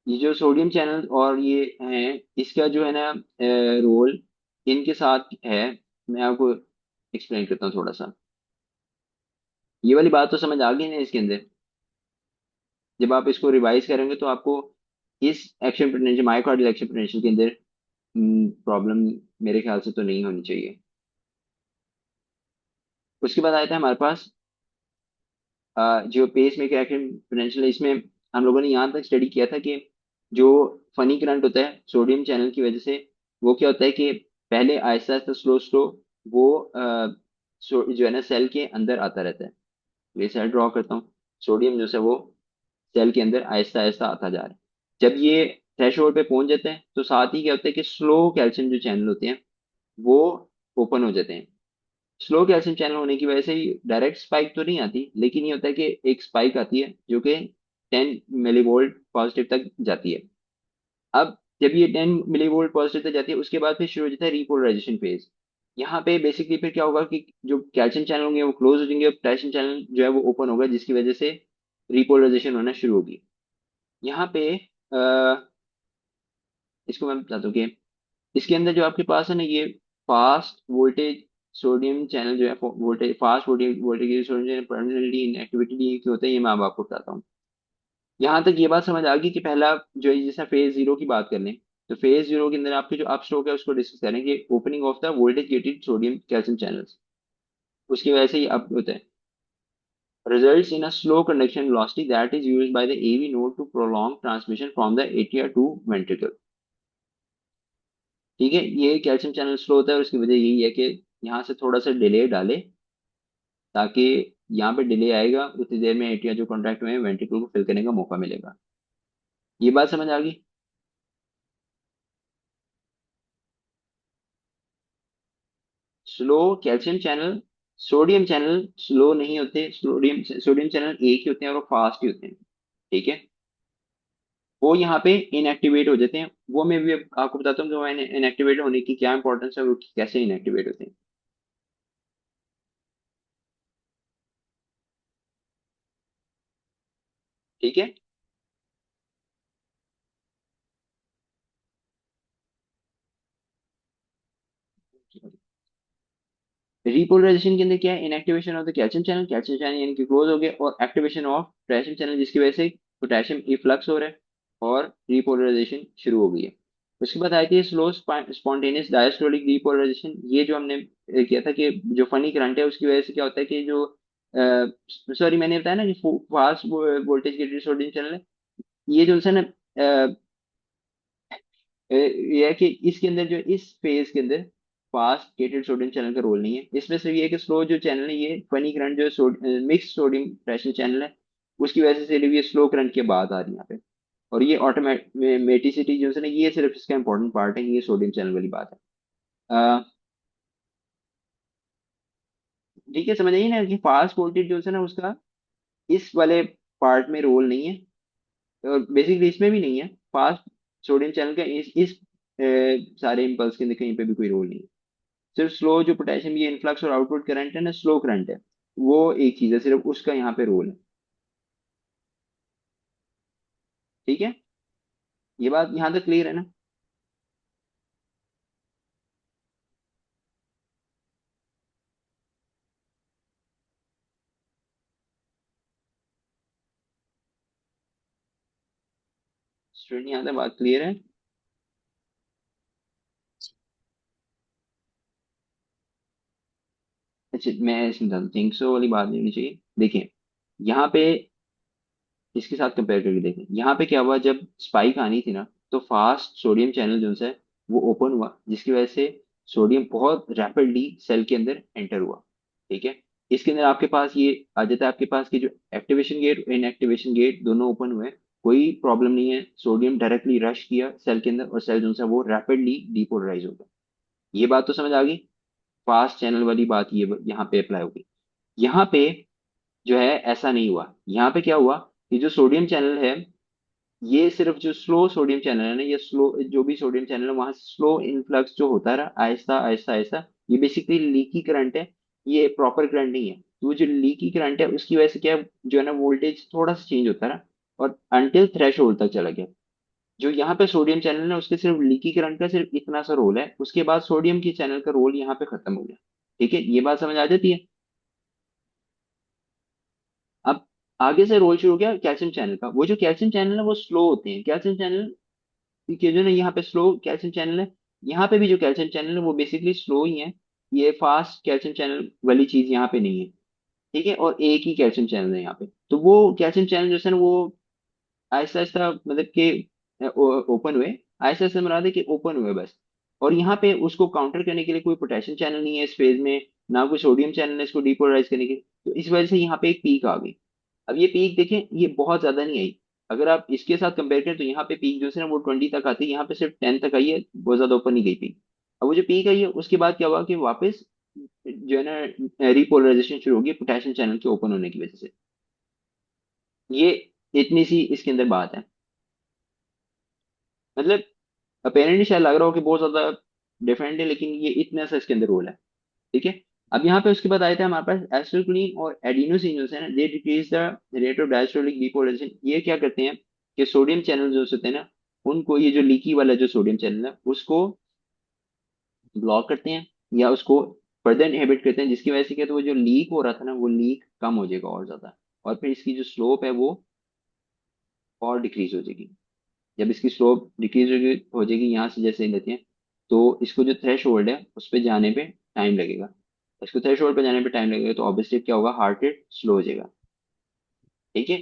ये जो सोडियम चैनल और ये हैं इसका जो है ना रोल इनके साथ है, मैं आपको एक्सप्लेन करता हूँ थोड़ा सा। ये वाली बात तो समझ आ गई ना इसके अंदर, जब आप इसको रिवाइज करेंगे तो आपको इस action potential myocardial action potential के अंदर प्रॉब्लम मेरे ख्याल से तो नहीं होनी चाहिए। उसके बाद आया था हमारे पास जो पेस मेकर एक्शन पोटेंशियल है, इसमें हम लोगों ने यहाँ तक स्टडी किया था कि जो फनी करंट होता है सोडियम चैनल की वजह से वो क्या होता है कि पहले आहिस्ता आहिस्ता स्लो स्लो वो जो है ना सेल के अंदर आता रहता है। ये सेल ड्रॉ करता हूँ, सोडियम जो है वो सेल के अंदर आहिस्ता आहिस्ता आता जा रहा है। जब ये थ्रेशोल्ड पे पहुंच जाते हैं तो साथ ही क्या होता है कि स्लो कैल्शियम जो चैनल होते हैं वो ओपन हो जाते हैं। स्लो कैल्शियम चैनल होने की वजह से डायरेक्ट स्पाइक तो नहीं आती, लेकिन ये होता है कि एक स्पाइक आती है जो कि 10 मिलीवोल्ट पॉजिटिव तक जाती है। अब जब ये 10 मिलीवोल्ट पॉजिटिव तक जाती है उसके बाद फिर शुरू हो जाता है रिपोलराइजेशन फेज। यहाँ पे बेसिकली फिर क्या होगा कि जो कैल्शियम चैनल होंगे वो क्लोज हो जाएंगे और पोटेशियम चैनल जो है वो ओपन होगा जिसकी वजह से रिपोलराइजेशन होना शुरू होगी। यहाँ पे इसको मैं बताता हूँ कि इसके अंदर जो आपके पास है ना ये फास्ट वोल्टेज सोडियम चैनल जो है voltage fast voltage voltage sodium channel permanently inactivity क्या होता है ये मैं अब आपको बताता हूँ। यहाँ तक ये बात समझ आ गई कि पहला जो है जैसे फेज जीरो की बात कर लें तो फेज जीरो के अंदर आपके जो अप स्ट्रोक है उसको डिस्कस करेंगे, opening of the voltage gated sodium calcium channels, उसकी वजह से ये अप होता है, results in a slow conduction velocity that is used by the AV node to prolong transmission from the atria to ventricle। ठीक है, ये कैल्शियम चैनल स्लो होता है और उसकी वजह यही है कि यहाँ से थोड़ा सा डिले डाले ताकि यहाँ पे डिले आएगा, उतनी देर में एट्रिया जो कॉन्ट्रैक्ट में वेंट्रिकल को फिल करने का मौका मिलेगा। ये बात समझ आ गई? Slow calcium channel, sodium channel slow नहीं होते, सोडियम सोडियम चैनल एक ही होते हैं और वो फास्ट ही होते हैं। ठीक है, वो यहाँ पे इनएक्टिवेट हो जाते हैं। वो मैं भी अब आपको बताता हूँ कि इनएक्टिवेट होने की क्या इंपॉर्टेंस है, वो कैसे इनएक्टिवेट होते हैं। ठीक है, रिपोलराइजेशन के अंदर क्या है, inactivation of the calcium channel, calcium channel यानी कि क्लोज हो गया, और एक्टिवेशन ऑफ पोटेशियम चैनल जिसकी वजह से पोटेशियम इफ्लक्स हो रहा है और रिपोलराइजेशन शुरू हो गई है। उसके बाद आई थी स्लो स्पॉन्टेनियस डायस्टोलिक रिपोलराइजेशन। ये जो हमने किया था कि जो फनी करंट है उसकी वजह से क्या होता है कि जो सॉरी मैंने बताया ना कि fast voltage gated sodium channel है, ये जो है ना ये है कि इसके अंदर जो इस फेज के अंदर फास्ट गेटेड सोडियम चैनल का रोल नहीं है। इसमें सिर्फ ये है कि स्लो जो चैनल है ये फनी करंट जो मिक्स सोडियम प्रेशर चैनल है उसकी वजह से सिर्फ ये स्लो करंट के बाद आ रही है यहाँ पे। और ये ऑटोमेटिसिटी जो है ना ये सिर्फ इसका इंपॉर्टेंट पार्ट है, ये सोडियम चैनल वाली बात है। अ, ठीक है, समझ आइए ना कि फास्ट वोल्टेज जो है ना उसका इस वाले पार्ट में रोल नहीं है, और बेसिकली इसमें भी नहीं है। फास्ट सोडियम चैनल का इस सारे इम्पल्स के अंदर कहीं पे भी कोई रोल नहीं है। सिर्फ स्लो जो पोटेशियम ये इनफ्लक्स और आउटपुट करंट है ना, स्लो करंट है, वो एक चीज है, सिर्फ उसका यहाँ पे रोल है। ठीक है, ये बात यहाँ तक क्लियर है ना? स्टूडेंट यहाँ तक बात क्लियर है? अच्छा, मैं समझा दूं, थिंक सो वाली बात नहीं होनी चाहिए। देखिए, यहाँ पे इसके साथ कंपेयर करके देखें, यहाँ पे क्या हुआ जब स्पाइक आनी थी ना, तो फास्ट सोडियम चैनल जो है वो ओपन हुआ, जिसकी वजह से सोडियम बहुत रैपिडली सेल के अंदर एंटर हुआ। ठीक है, इसके अंदर आपके पास ये आ जाता है आपके पास कि जो एक्टिवेशन गेट और इनएक्टिवेशन गेट दोनों ओपन हुए, कोई प्रॉब्लम नहीं है, सोडियम डायरेक्टली रश किया सेल के अंदर और सेल जो है वो रैपिडली डीपोलराइज हो गया। ये बात तो समझ आ गई? फास्ट चैनल वाली बात ये यहाँ पे अप्लाई होगी। यहाँ पे जो है ऐसा नहीं हुआ। यहाँ पे क्या हुआ कि जो सोडियम चैनल है, ये सिर्फ जो स्लो सोडियम चैनल है ना, ये स्लो जो भी सोडियम चैनल है वहां से स्लो इनफ्लक्स जो होता रहा आहिस्ता आहिस्ता आहिस्ता, ये बेसिकली लीकी करंट है, ये प्रॉपर करंट नहीं है। तो वो जो लीकी करंट है उसकी वजह से क्या है, जो है ना वोल्टेज थोड़ा सा चेंज होता रहा और अनटिल थ्रेश होल्ड तक चला गया। जो यहाँ पे सोडियम चैनल है उसके सिर्फ लीकी करंट का सिर्फ इतना सा रोल है, उसके बाद सोडियम की चैनल का रोल यहाँ पे खत्म हो गया। ठीक है, ये बात समझ आ जाती है? अब आगे से रोल शुरू हो गया कैल्शियम चैनल का। वो जो कैल्शियम चैनल है वो स्लो होते हैं कैल्शियम चैनल, कि जो ना यहाँ पे स्लो कैल्शियम चैनल है, यहाँ पे भी जो कैल्शियम चैनल है वो बेसिकली स्लो ही है। ये फास्ट कैल्शियम चैनल वाली चीज यहाँ पे नहीं है। ठीक है, और एक ही कैल्शियम चैनल है यहाँ पे, तो वो कैल्शियम चैनल जो है ना वो आहिस्ता आहिस्ता मतलब कि ओपन हुए, आहिस्ता आहिस्ता मरा दे कि ओपन हुए बस। और यहाँ पे उसको काउंटर करने के लिए कोई पोटेशियम चैनल नहीं है इस फेज में, ना कोई सोडियम चैनल है इसको डीपोलराइज करने के लिए, तो इस वजह से यहाँ पे एक पीक आ गई। अब ये पीक देखें, ये बहुत ज्यादा नहीं आई। अगर आप इसके साथ कंपेयर करें तो यहाँ पे पीक जो है ना वो 20 तक आती है, यहाँ पे सिर्फ 10 तक आई है, बहुत ज्यादा ऊपर नहीं गई पीक। अब वो जो पीक आई है उसके बाद क्या हुआ कि वापस जो है ना रिपोलराइजेशन शुरू होगी पोटेशियम चैनल के ओपन होने की वजह से। ये इतनी सी इसके अंदर बात है। मतलब अपेरेंटली शायद लग रहा हो कि बहुत ज्यादा डिफरेंट है, लेकिन ये इतना सा इसके अंदर रोल है। ठीक है, अब यहाँ पे उसके बाद आए थे हमारे पास एसिटिल्कोलिन और एडिनोसिन जो है ना, they decrease the rate of diastolic depolarisation. ये क्या करते हैं कि सोडियम चैनल जो होते हैं ना, उनको ये जो लीकी वाला जो सोडियम चैनल है उसको ब्लॉक करते हैं या उसको फर्दर इनहिबिट करते हैं, जिसकी वजह से क्या, तो वो जो लीक हो रहा था ना वो लीक कम हो जाएगा और ज्यादा, और फिर इसकी जो स्लोप है वो और डिक्रीज हो जाएगी। जब इसकी स्लोप डिक्रीज हो जाएगी यहाँ से जैसे लेते हैं, तो इसको जो थ्रेश होल्ड है उस पर जाने पे टाइम लगेगा। इसको थ्रेश होल्ड पे जाने पे टाइम लगेगा तो ऑब्वियसली क्या होगा, हार्ट रेट स्लो हो जाएगा। ठीक है,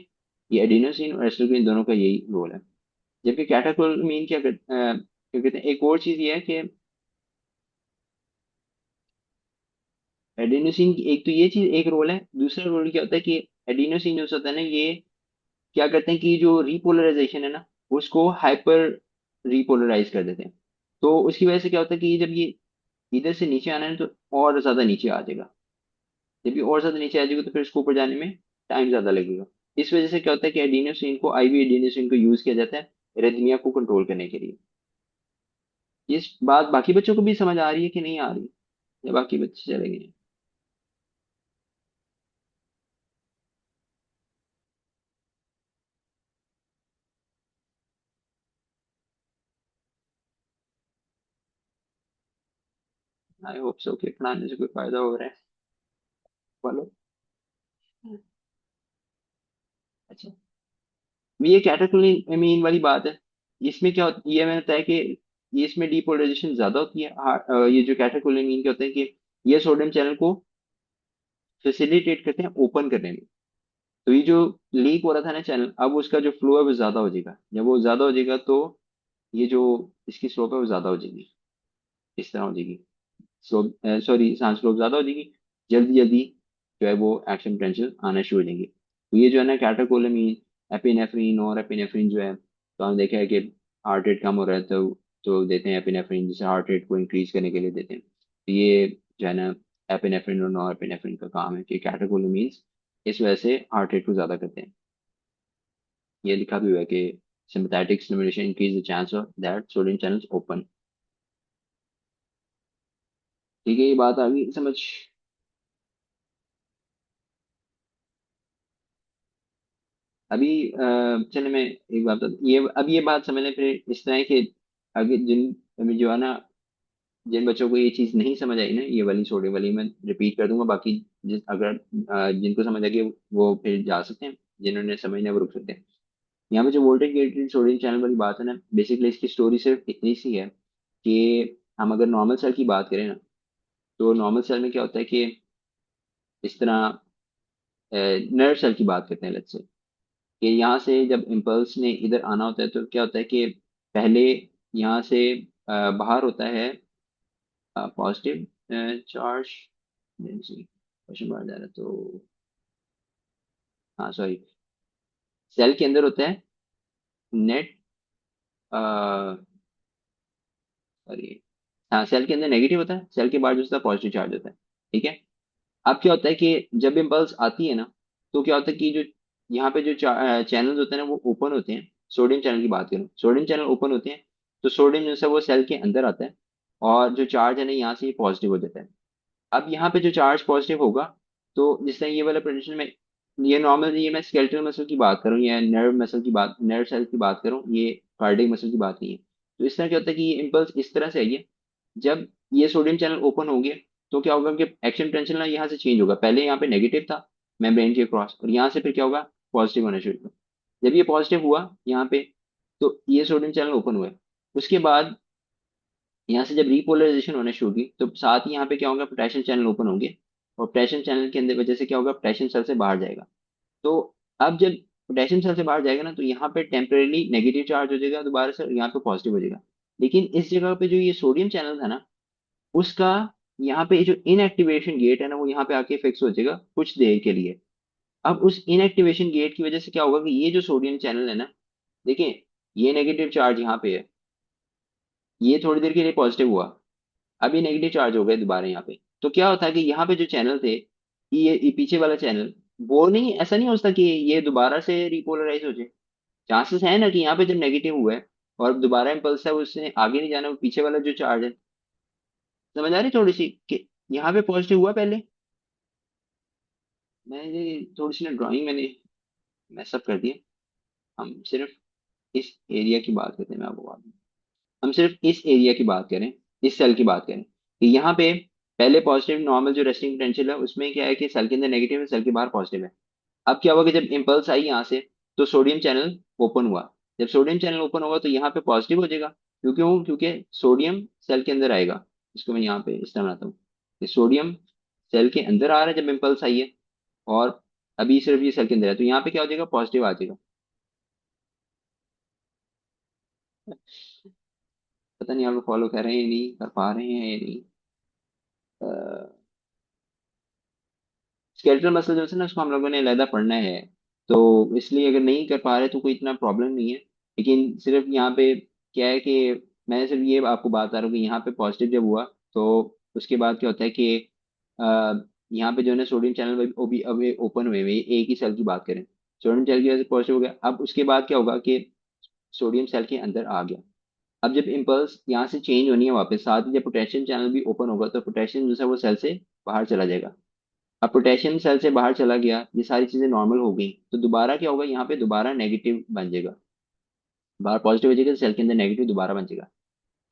ये एडिनोसिन और एसिटिल्कोलिन दोनों का यही रोल है। जबकि कैटेकोलमीन क्या कहते हैं, एक और चीज ये है कि एडिनोसिन की एक तो ये चीज एक रोल है, दूसरा रोल क्या होता है कि एडिनोसिन जो होता है ना, ये क्या करते हैं कि जो रिपोलराइजेशन है ना, उसको हाइपर रिपोलराइज कर देते हैं। तो उसकी वजह से क्या होता है कि जब ये इधर से नीचे आना है तो और ज्यादा नीचे आ जाएगा। जब ये और ज्यादा नीचे आ जाएगा तो फिर इसको ऊपर जाने में टाइम ज्यादा लगेगा। इस वजह से क्या होता है कि एडिनोसिन को, आईवी एडिनोसिन को यूज किया जाता है एरिथमिया को कंट्रोल करने के लिए। ये बात बाकी बच्चों को भी समझ आ रही है कि नहीं आ रही, या बाकी बच्चे चले गए? आई होप सो कि पढ़ाने से कोई फायदा हो रहा है। बोलो। अच्छा, ये कैटेकोलिन वाली बात है। इसमें क्या होता ये मैंने बताया कि ये इसमें डीपोलराइजेशन ज्यादा होती है। ये जो कैटेकोलिन के होते हैं कि ये सोडियम चैनल को फैसिलिटेट करते हैं ओपन करने में। तो ये जो लीक हो रहा था ना चैनल, अब उसका जो फ्लो है वो ज्यादा हो जाएगा। जब वो ज्यादा हो जाएगा तो ये जो इसकी स्लोप है वो ज्यादा हो जाएगी, इस तरह हो जाएगी। स्लोप, सॉरी, सांस स्लोप ज्यादा हो जाएगी। जल्दी जल्दी जो है वो एक्शन पोटेंशियल आना शुरू हो जाएंगे। तो ये जो है ना कैटेकोलामीन, एपिनेफ्रिन और एपिनेफ्रिन जो है, तो हमने देखा है कि हार्ट रेट कम हो रहा है तो देते हैं एपिनेफ्रिन, जिसे हार्ट रेट को इंक्रीज करने के लिए देते हैं। तो ये जो है ना एपिनेफ्रिन और नॉर एपिनेफ्रिन का काम है कि कैटेकोलामीन्स इस वजह से हार्ट रेट को ज्यादा करते हैं। ये लिखा भी हुआ है कि sympathetic stimulation increase the chance of that sodium channels open। ठीक है, ये बात आ गई समझ? अभी चले मैं एक बात ये अब ये बात समझ लें फिर इस तरह है कि आगे जिन अभी जो है ना, जिन बच्चों को ये चीज नहीं समझ आई ना, ये वाली सोडियम वाली, मैं रिपीट कर दूंगा। बाकी अगर जिनको समझ आ गई वो फिर जा सकते हैं, जिन्होंने समझना है वो रुक सकते हैं। यहाँ पे जो वोल्टेज गेटेड सोडियम चैनल वाली बात है ना, बेसिकली इसकी स्टोरी सिर्फ इतनी सी है कि हम अगर नॉर्मल सेल की बात करें ना, तो नॉर्मल सेल में क्या होता है कि इस तरह नर्व सेल की बात करते हैं लेट्स से, कि यहाँ से जब इम्पल्स ने इधर आना होता है तो क्या होता है कि पहले यहाँ से बाहर होता है पॉजिटिव चार्ज, क्वेश्चन बाहर जा रहा है तो, हाँ सॉरी, सेल के अंदर होता है नेट, सॉरी, हाँ सेल के अंदर नेगेटिव होता है, सेल के बाहर जो होता है पॉजिटिव चार्ज होता है। ठीक है। अब क्या होता है कि जब इम्पल्स आती है ना, तो क्या होता है कि जो यहाँ पे जो चैनल्स होते हैं ना वो ओपन होते हैं। सोडियम चैनल की बात करूँ, सोडियम चैनल ओपन होते हैं, तो सोडियम जो है वो सेल के अंदर आता है, और जो चार्ज है ना यहाँ से ये पॉजिटिव हो जाता है। अब यहाँ पे जो चार्ज पॉजिटिव होगा, तो जिस तरह ये वाला प्रेजेंटेशन में, ये नॉर्मल, ये मैं स्केलेटल मसल की बात करूँ या नर्व मसल की बात, नर्व सेल की बात करूँ, ये कार्डियक मसल की बात नहीं है। तो इस तरह क्या होता है कि ये इम्पल्स इस तरह से आई है। जब ये सोडियम चैनल ओपन होंगे तो क्या होगा कि एक्शन पोटेंशियल ना यहाँ से चेंज होगा। पहले यहाँ पे नेगेटिव था मेम्ब्रेन के क्रॉस, और यहाँ से फिर क्या होगा, पॉजिटिव होना शुरू होगा। जब ये पॉजिटिव हुआ यहाँ पे, तो ये सोडियम चैनल ओपन हुआ। उसके बाद यहाँ से जब रिपोलराइजेशन होना शुरू होगी तो साथ ही यहाँ पे क्या होगा, पोटेशियम चैनल ओपन होंगे, और पोटेशियम चैनल के अंदर वजह से क्या होगा, पोटेशियम सेल से बाहर जाएगा। तो अब जब पोटेशियम सेल से बाहर जाएगा ना, तो यहाँ पे टेम्परेली नेगेटिव चार्ज हो जाएगा दोबारा से, यहाँ पे पॉजिटिव हो जाएगा। लेकिन इस जगह पे जो ये सोडियम चैनल था ना, उसका यहाँ पे जो इनएक्टिवेशन गेट है ना, वो यहाँ पे आके फिक्स हो जाएगा कुछ देर के लिए। अब उस इनएक्टिवेशन गेट की वजह से क्या होगा कि ये जो सोडियम चैनल है ना, देखिए, ये नेगेटिव चार्ज यहाँ पे है, ये थोड़ी देर के लिए पॉजिटिव हुआ, अब ये नेगेटिव चार्ज हो गए दोबारा यहाँ पे। तो क्या होता है कि यहाँ पे जो चैनल थे, ये पीछे वाला चैनल, वो नहीं, ऐसा नहीं हो सकता कि ये दोबारा से रिपोलराइज हो जाए। चांसेस है ना कि यहाँ पे जब नेगेटिव हुआ है और दोबारा इम्पल्स है, उसने आगे नहीं जाना, वो पीछे वाला जो चार्ज है, समझ आ रही थोड़ी सी कि यहाँ पे पॉजिटिव हुआ पहले। मैंने थोड़ी सी ना ड्राइंग मैंने मैसअप कर दी है। हम सिर्फ इस एरिया की बात करते हैं, मैं आपको बात, हम सिर्फ इस एरिया की बात करें, इस सेल की बात करें कि यहाँ पे पहले पॉजिटिव नॉर्मल जो रेस्टिंग पोटेंशियल है उसमें क्या है कि सेल के अंदर नेगेटिव है, सेल के बाहर पॉजिटिव है। अब क्या हुआ कि जब इम्पल्स आई यहाँ से, तो सोडियम चैनल ओपन हुआ। जब सोडियम चैनल ओपन होगा तो यहाँ पे पॉजिटिव हो जाएगा, क्योंकि सोडियम सेल के अंदर आएगा। इसको मैं यहाँ पे इस तरह बनाता हूँ कि सोडियम सेल के अंदर आ रहा है जब इम्पल्स आई है, और अभी सिर्फ ये सेल के अंदर है, तो यहाँ पे क्या हो जाएगा, पॉजिटिव आ जाएगा। पता नहीं आप लोग फॉलो कर रहे हैं या नहीं कर पा रहे हैं या नहीं। स्केलेटल मसल जो है ना उसको हम लोगों ने अलहदा पढ़ना है, तो इसलिए अगर नहीं कर पा रहे तो कोई इतना प्रॉब्लम नहीं है। लेकिन सिर्फ यहाँ पे क्या है कि मैं सिर्फ ये आपको बात आ रहा हूँ कि यहाँ पे पॉजिटिव जब हुआ तो उसके बाद क्या होता है कि अ, यहाँ पे जो है ना सोडियम चैनल वो भी अभी ओपन हुए हुए हैं, एक ही सेल की बात करें, सोडियम चैनल की वजह से पॉजिटिव हो गया। अब उसके बाद क्या होगा कि सोडियम सेल के अंदर आ गया। अब जब इम्पल्स यहाँ से चेंज होनी है वापस, साथ ही जब पोटेशियम चैनल भी ओपन होगा तो पोटेशियम जो है वो सेल से बाहर चला जाएगा। अब पोटेशियम सेल से बाहर चला गया, ये सारी चीजें नॉर्मल हो गई, तो दोबारा क्या होगा, यहाँ पे दोबारा नेगेटिव बन जाएगा। बाहर पॉजिटिव हो जाएगा तो सेल के अंदर नेगेटिव दोबारा बन जाएगा।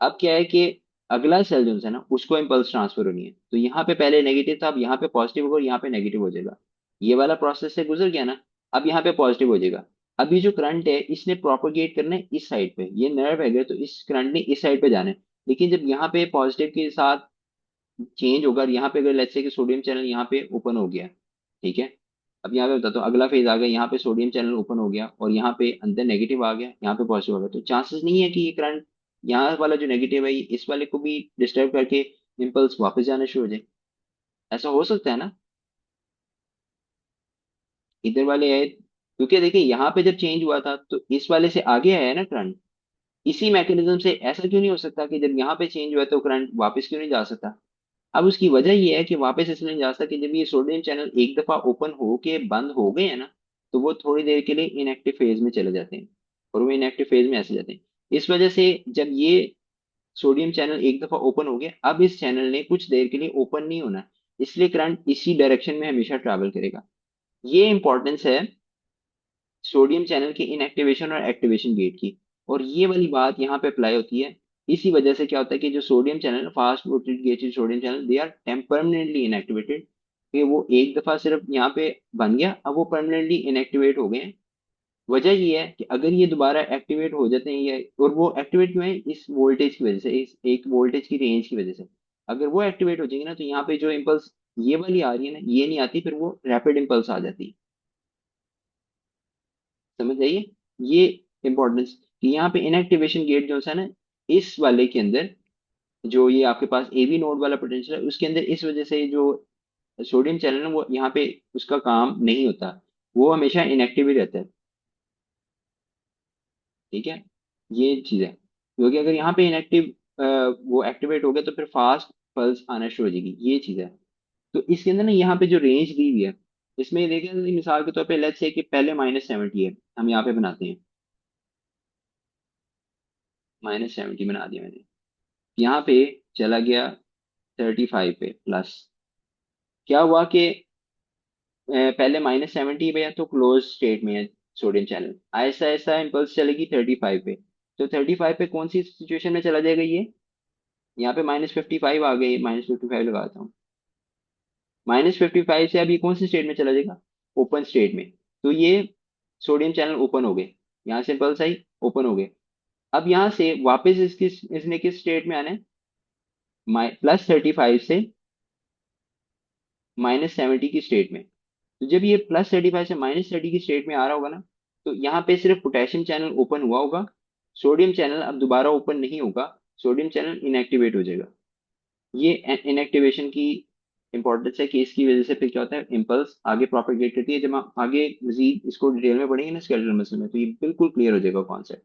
अब क्या है कि अगला सेल जो है ना उसको इम्पल्स ट्रांसफर होनी है, तो यहाँ पे पहले नेगेटिव था, अब यहाँ पे पॉजिटिव होगा और यहाँ पे नेगेटिव हो जाएगा। ये वाला प्रोसेस से गुजर गया ना, अब यहाँ पे पॉजिटिव हो जाएगा। अब ये जो करंट है इसने प्रोपोगेट करना है इस साइड पे, ये नर्व है तो इस करंट ने इस साइड पे जाना है। लेकिन जब यहाँ पे पॉजिटिव के साथ चेंज होगा, और यहाँ पे अगर लेट्स से कि सोडियम चैनल यहाँ पे ओपन हो गया, ठीक है। अब यहाँ पे बताता हूँ अगला फेज आ गया, यहाँ पे सोडियम चैनल ओपन हो गया और यहाँ पे अंदर नेगेटिव आ गया, यहाँ पे पॉजिटिव आ गया, तो चांसेस नहीं है कि ये करंट यहाँ वाला जो नेगेटिव है ये इस वाले को भी डिस्टर्ब करके इम्पल्स वापस जाना शुरू हो जाए। ऐसा हो सकता है ना, इधर वाले है, क्योंकि देखिए यहाँ पे जब चेंज हुआ था तो इस वाले से आगे आया है ना करंट, इसी मैकेनिज्म से ऐसा क्यों नहीं हो सकता कि जब यहाँ पे चेंज हुआ तो करंट वापस क्यों नहीं जा सकता। अब उसकी वजह ये है कि वापस इसलिए नहीं जा सकता कि जब ये सोडियम चैनल एक दफा ओपन हो के बंद हो गए हैं ना, तो वो थोड़ी देर के लिए इनएक्टिव फेज में चले जाते हैं, और वो इनएक्टिव फेज में ऐसे जाते हैं। इस वजह से जब ये सोडियम चैनल एक दफा ओपन हो गया, अब इस चैनल ने कुछ देर के लिए ओपन नहीं होना, इसलिए करंट इसी डायरेक्शन में हमेशा ट्रैवल करेगा। ये इंपॉर्टेंस है सोडियम चैनल की इनएक्टिवेशन और एक्टिवेशन गेट की, और ये वाली बात यहाँ पे अप्लाई होती है। इसी वजह से क्या होता है कि जो sodium channel fast rotate gated sodium channel they are temporarily inactivated, कि वो एक दफा सिर्फ यहाँ पे बन गया, अब वो परमानेंटली इनएक्टिवेट हो गए हैं। वजह ये है कि अगर ये दोबारा एक्टिवेट हो जाते हैं ये, और वो एक्टिवेट क्यों है, इस वोल्टेज की वजह से, इस एक वोल्टेज की रेंज की वजह से। अगर वो एक्टिवेट हो जाएंगे ना तो यहाँ पे जो इम्पल्स ये वाली आ रही है ना ये नहीं आती, फिर वो रैपिड इम्पल्स आ जाती है। समझ जाइए ये इंपॉर्टेंस, कि यहाँ पे इनएक्टिवेशन गेट जो है ना इस वाले के अंदर, जो ये आपके पास एवी नोड वाला पोटेंशियल है उसके अंदर, इस वजह से जो सोडियम चैनल है वो यहाँ पे उसका काम नहीं होता, वो हमेशा इनएक्टिव ही रहता है। ठीक है, ये चीज है, क्योंकि अगर यहाँ पे इनएक्टिव वो एक्टिवेट हो गया तो फिर फास्ट पल्स आना शुरू हो जाएगी, ये चीज है। तो इसके अंदर ना यहाँ पे जो रेंज दी हुई है, इसमें देखें मिसाल के तौर पे लेट्स से कि पहले -70 है, हम यहाँ पे बनाते हैं -70 बना दिया मैंने, यहाँ पे चला गया 35 पे प्लस। क्या हुआ कि पहले -70 पे है तो क्लोज स्टेट में है सोडियम चैनल, ऐसा ऐसा इम्पल्स चलेगी 35 पे, तो 35 पे कौन सी सिचुएशन में चला जाएगा ये, यहाँ पे -55 आ गई, -55 लगाता हूँ, -55 से अब ये कौन सी स्टेट में चला जाएगा, ओपन स्टेट में। तो ये सोडियम चैनल ओपन हो गए, यहाँ से इम्पल्स आई, ओपन हो गए। अब यहाँ से वापस इसकी इसने किस स्टेट में आना है, +35 से -70 की स्टेट में। तो जब ये +35 से -30 की स्टेट में आ रहा होगा ना, तो यहाँ पे सिर्फ पोटेशियम चैनल ओपन हुआ होगा, सोडियम चैनल अब दोबारा ओपन नहीं होगा, सोडियम चैनल इनएक्टिवेट हो जाएगा। ये इनएक्टिवेशन की इंपॉर्टेंस है कि इसकी वजह से फिर क्या होता है, इम्पल्स आगे प्रोपेगेट करती है। जब हम आगे मजीद इसको डिटेल में पढ़ेंगे ना स्केलेटल मसल में, तो ये बिल्कुल क्लियर हो जाएगा कॉन्सेप्ट।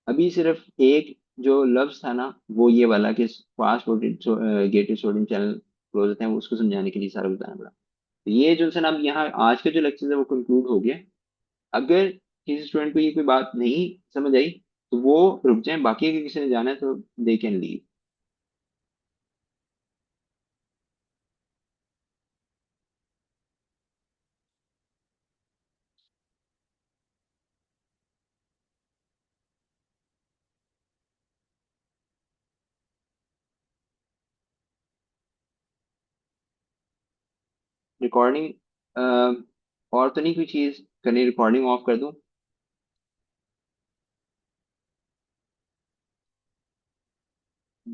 अभी सिर्फ एक जो लफ्ज था ना वो ये वाला कि fast gated sodium channel close होते हैं, उसको समझाने के लिए सारा बताना पड़ा। तो ये जो है ना अब यहाँ आज का जो लेक्चर है वो कंक्लूड हो गया। अगर किसी स्टूडेंट को ये कोई बात नहीं समझ आई तो वो रुक जाए, बाकी अगर किसी ने जाना है तो दे कैन लीव। रिकॉर्डिंग और तो नहीं कोई चीज करनी, रिकॉर्डिंग ऑफ कर दूं।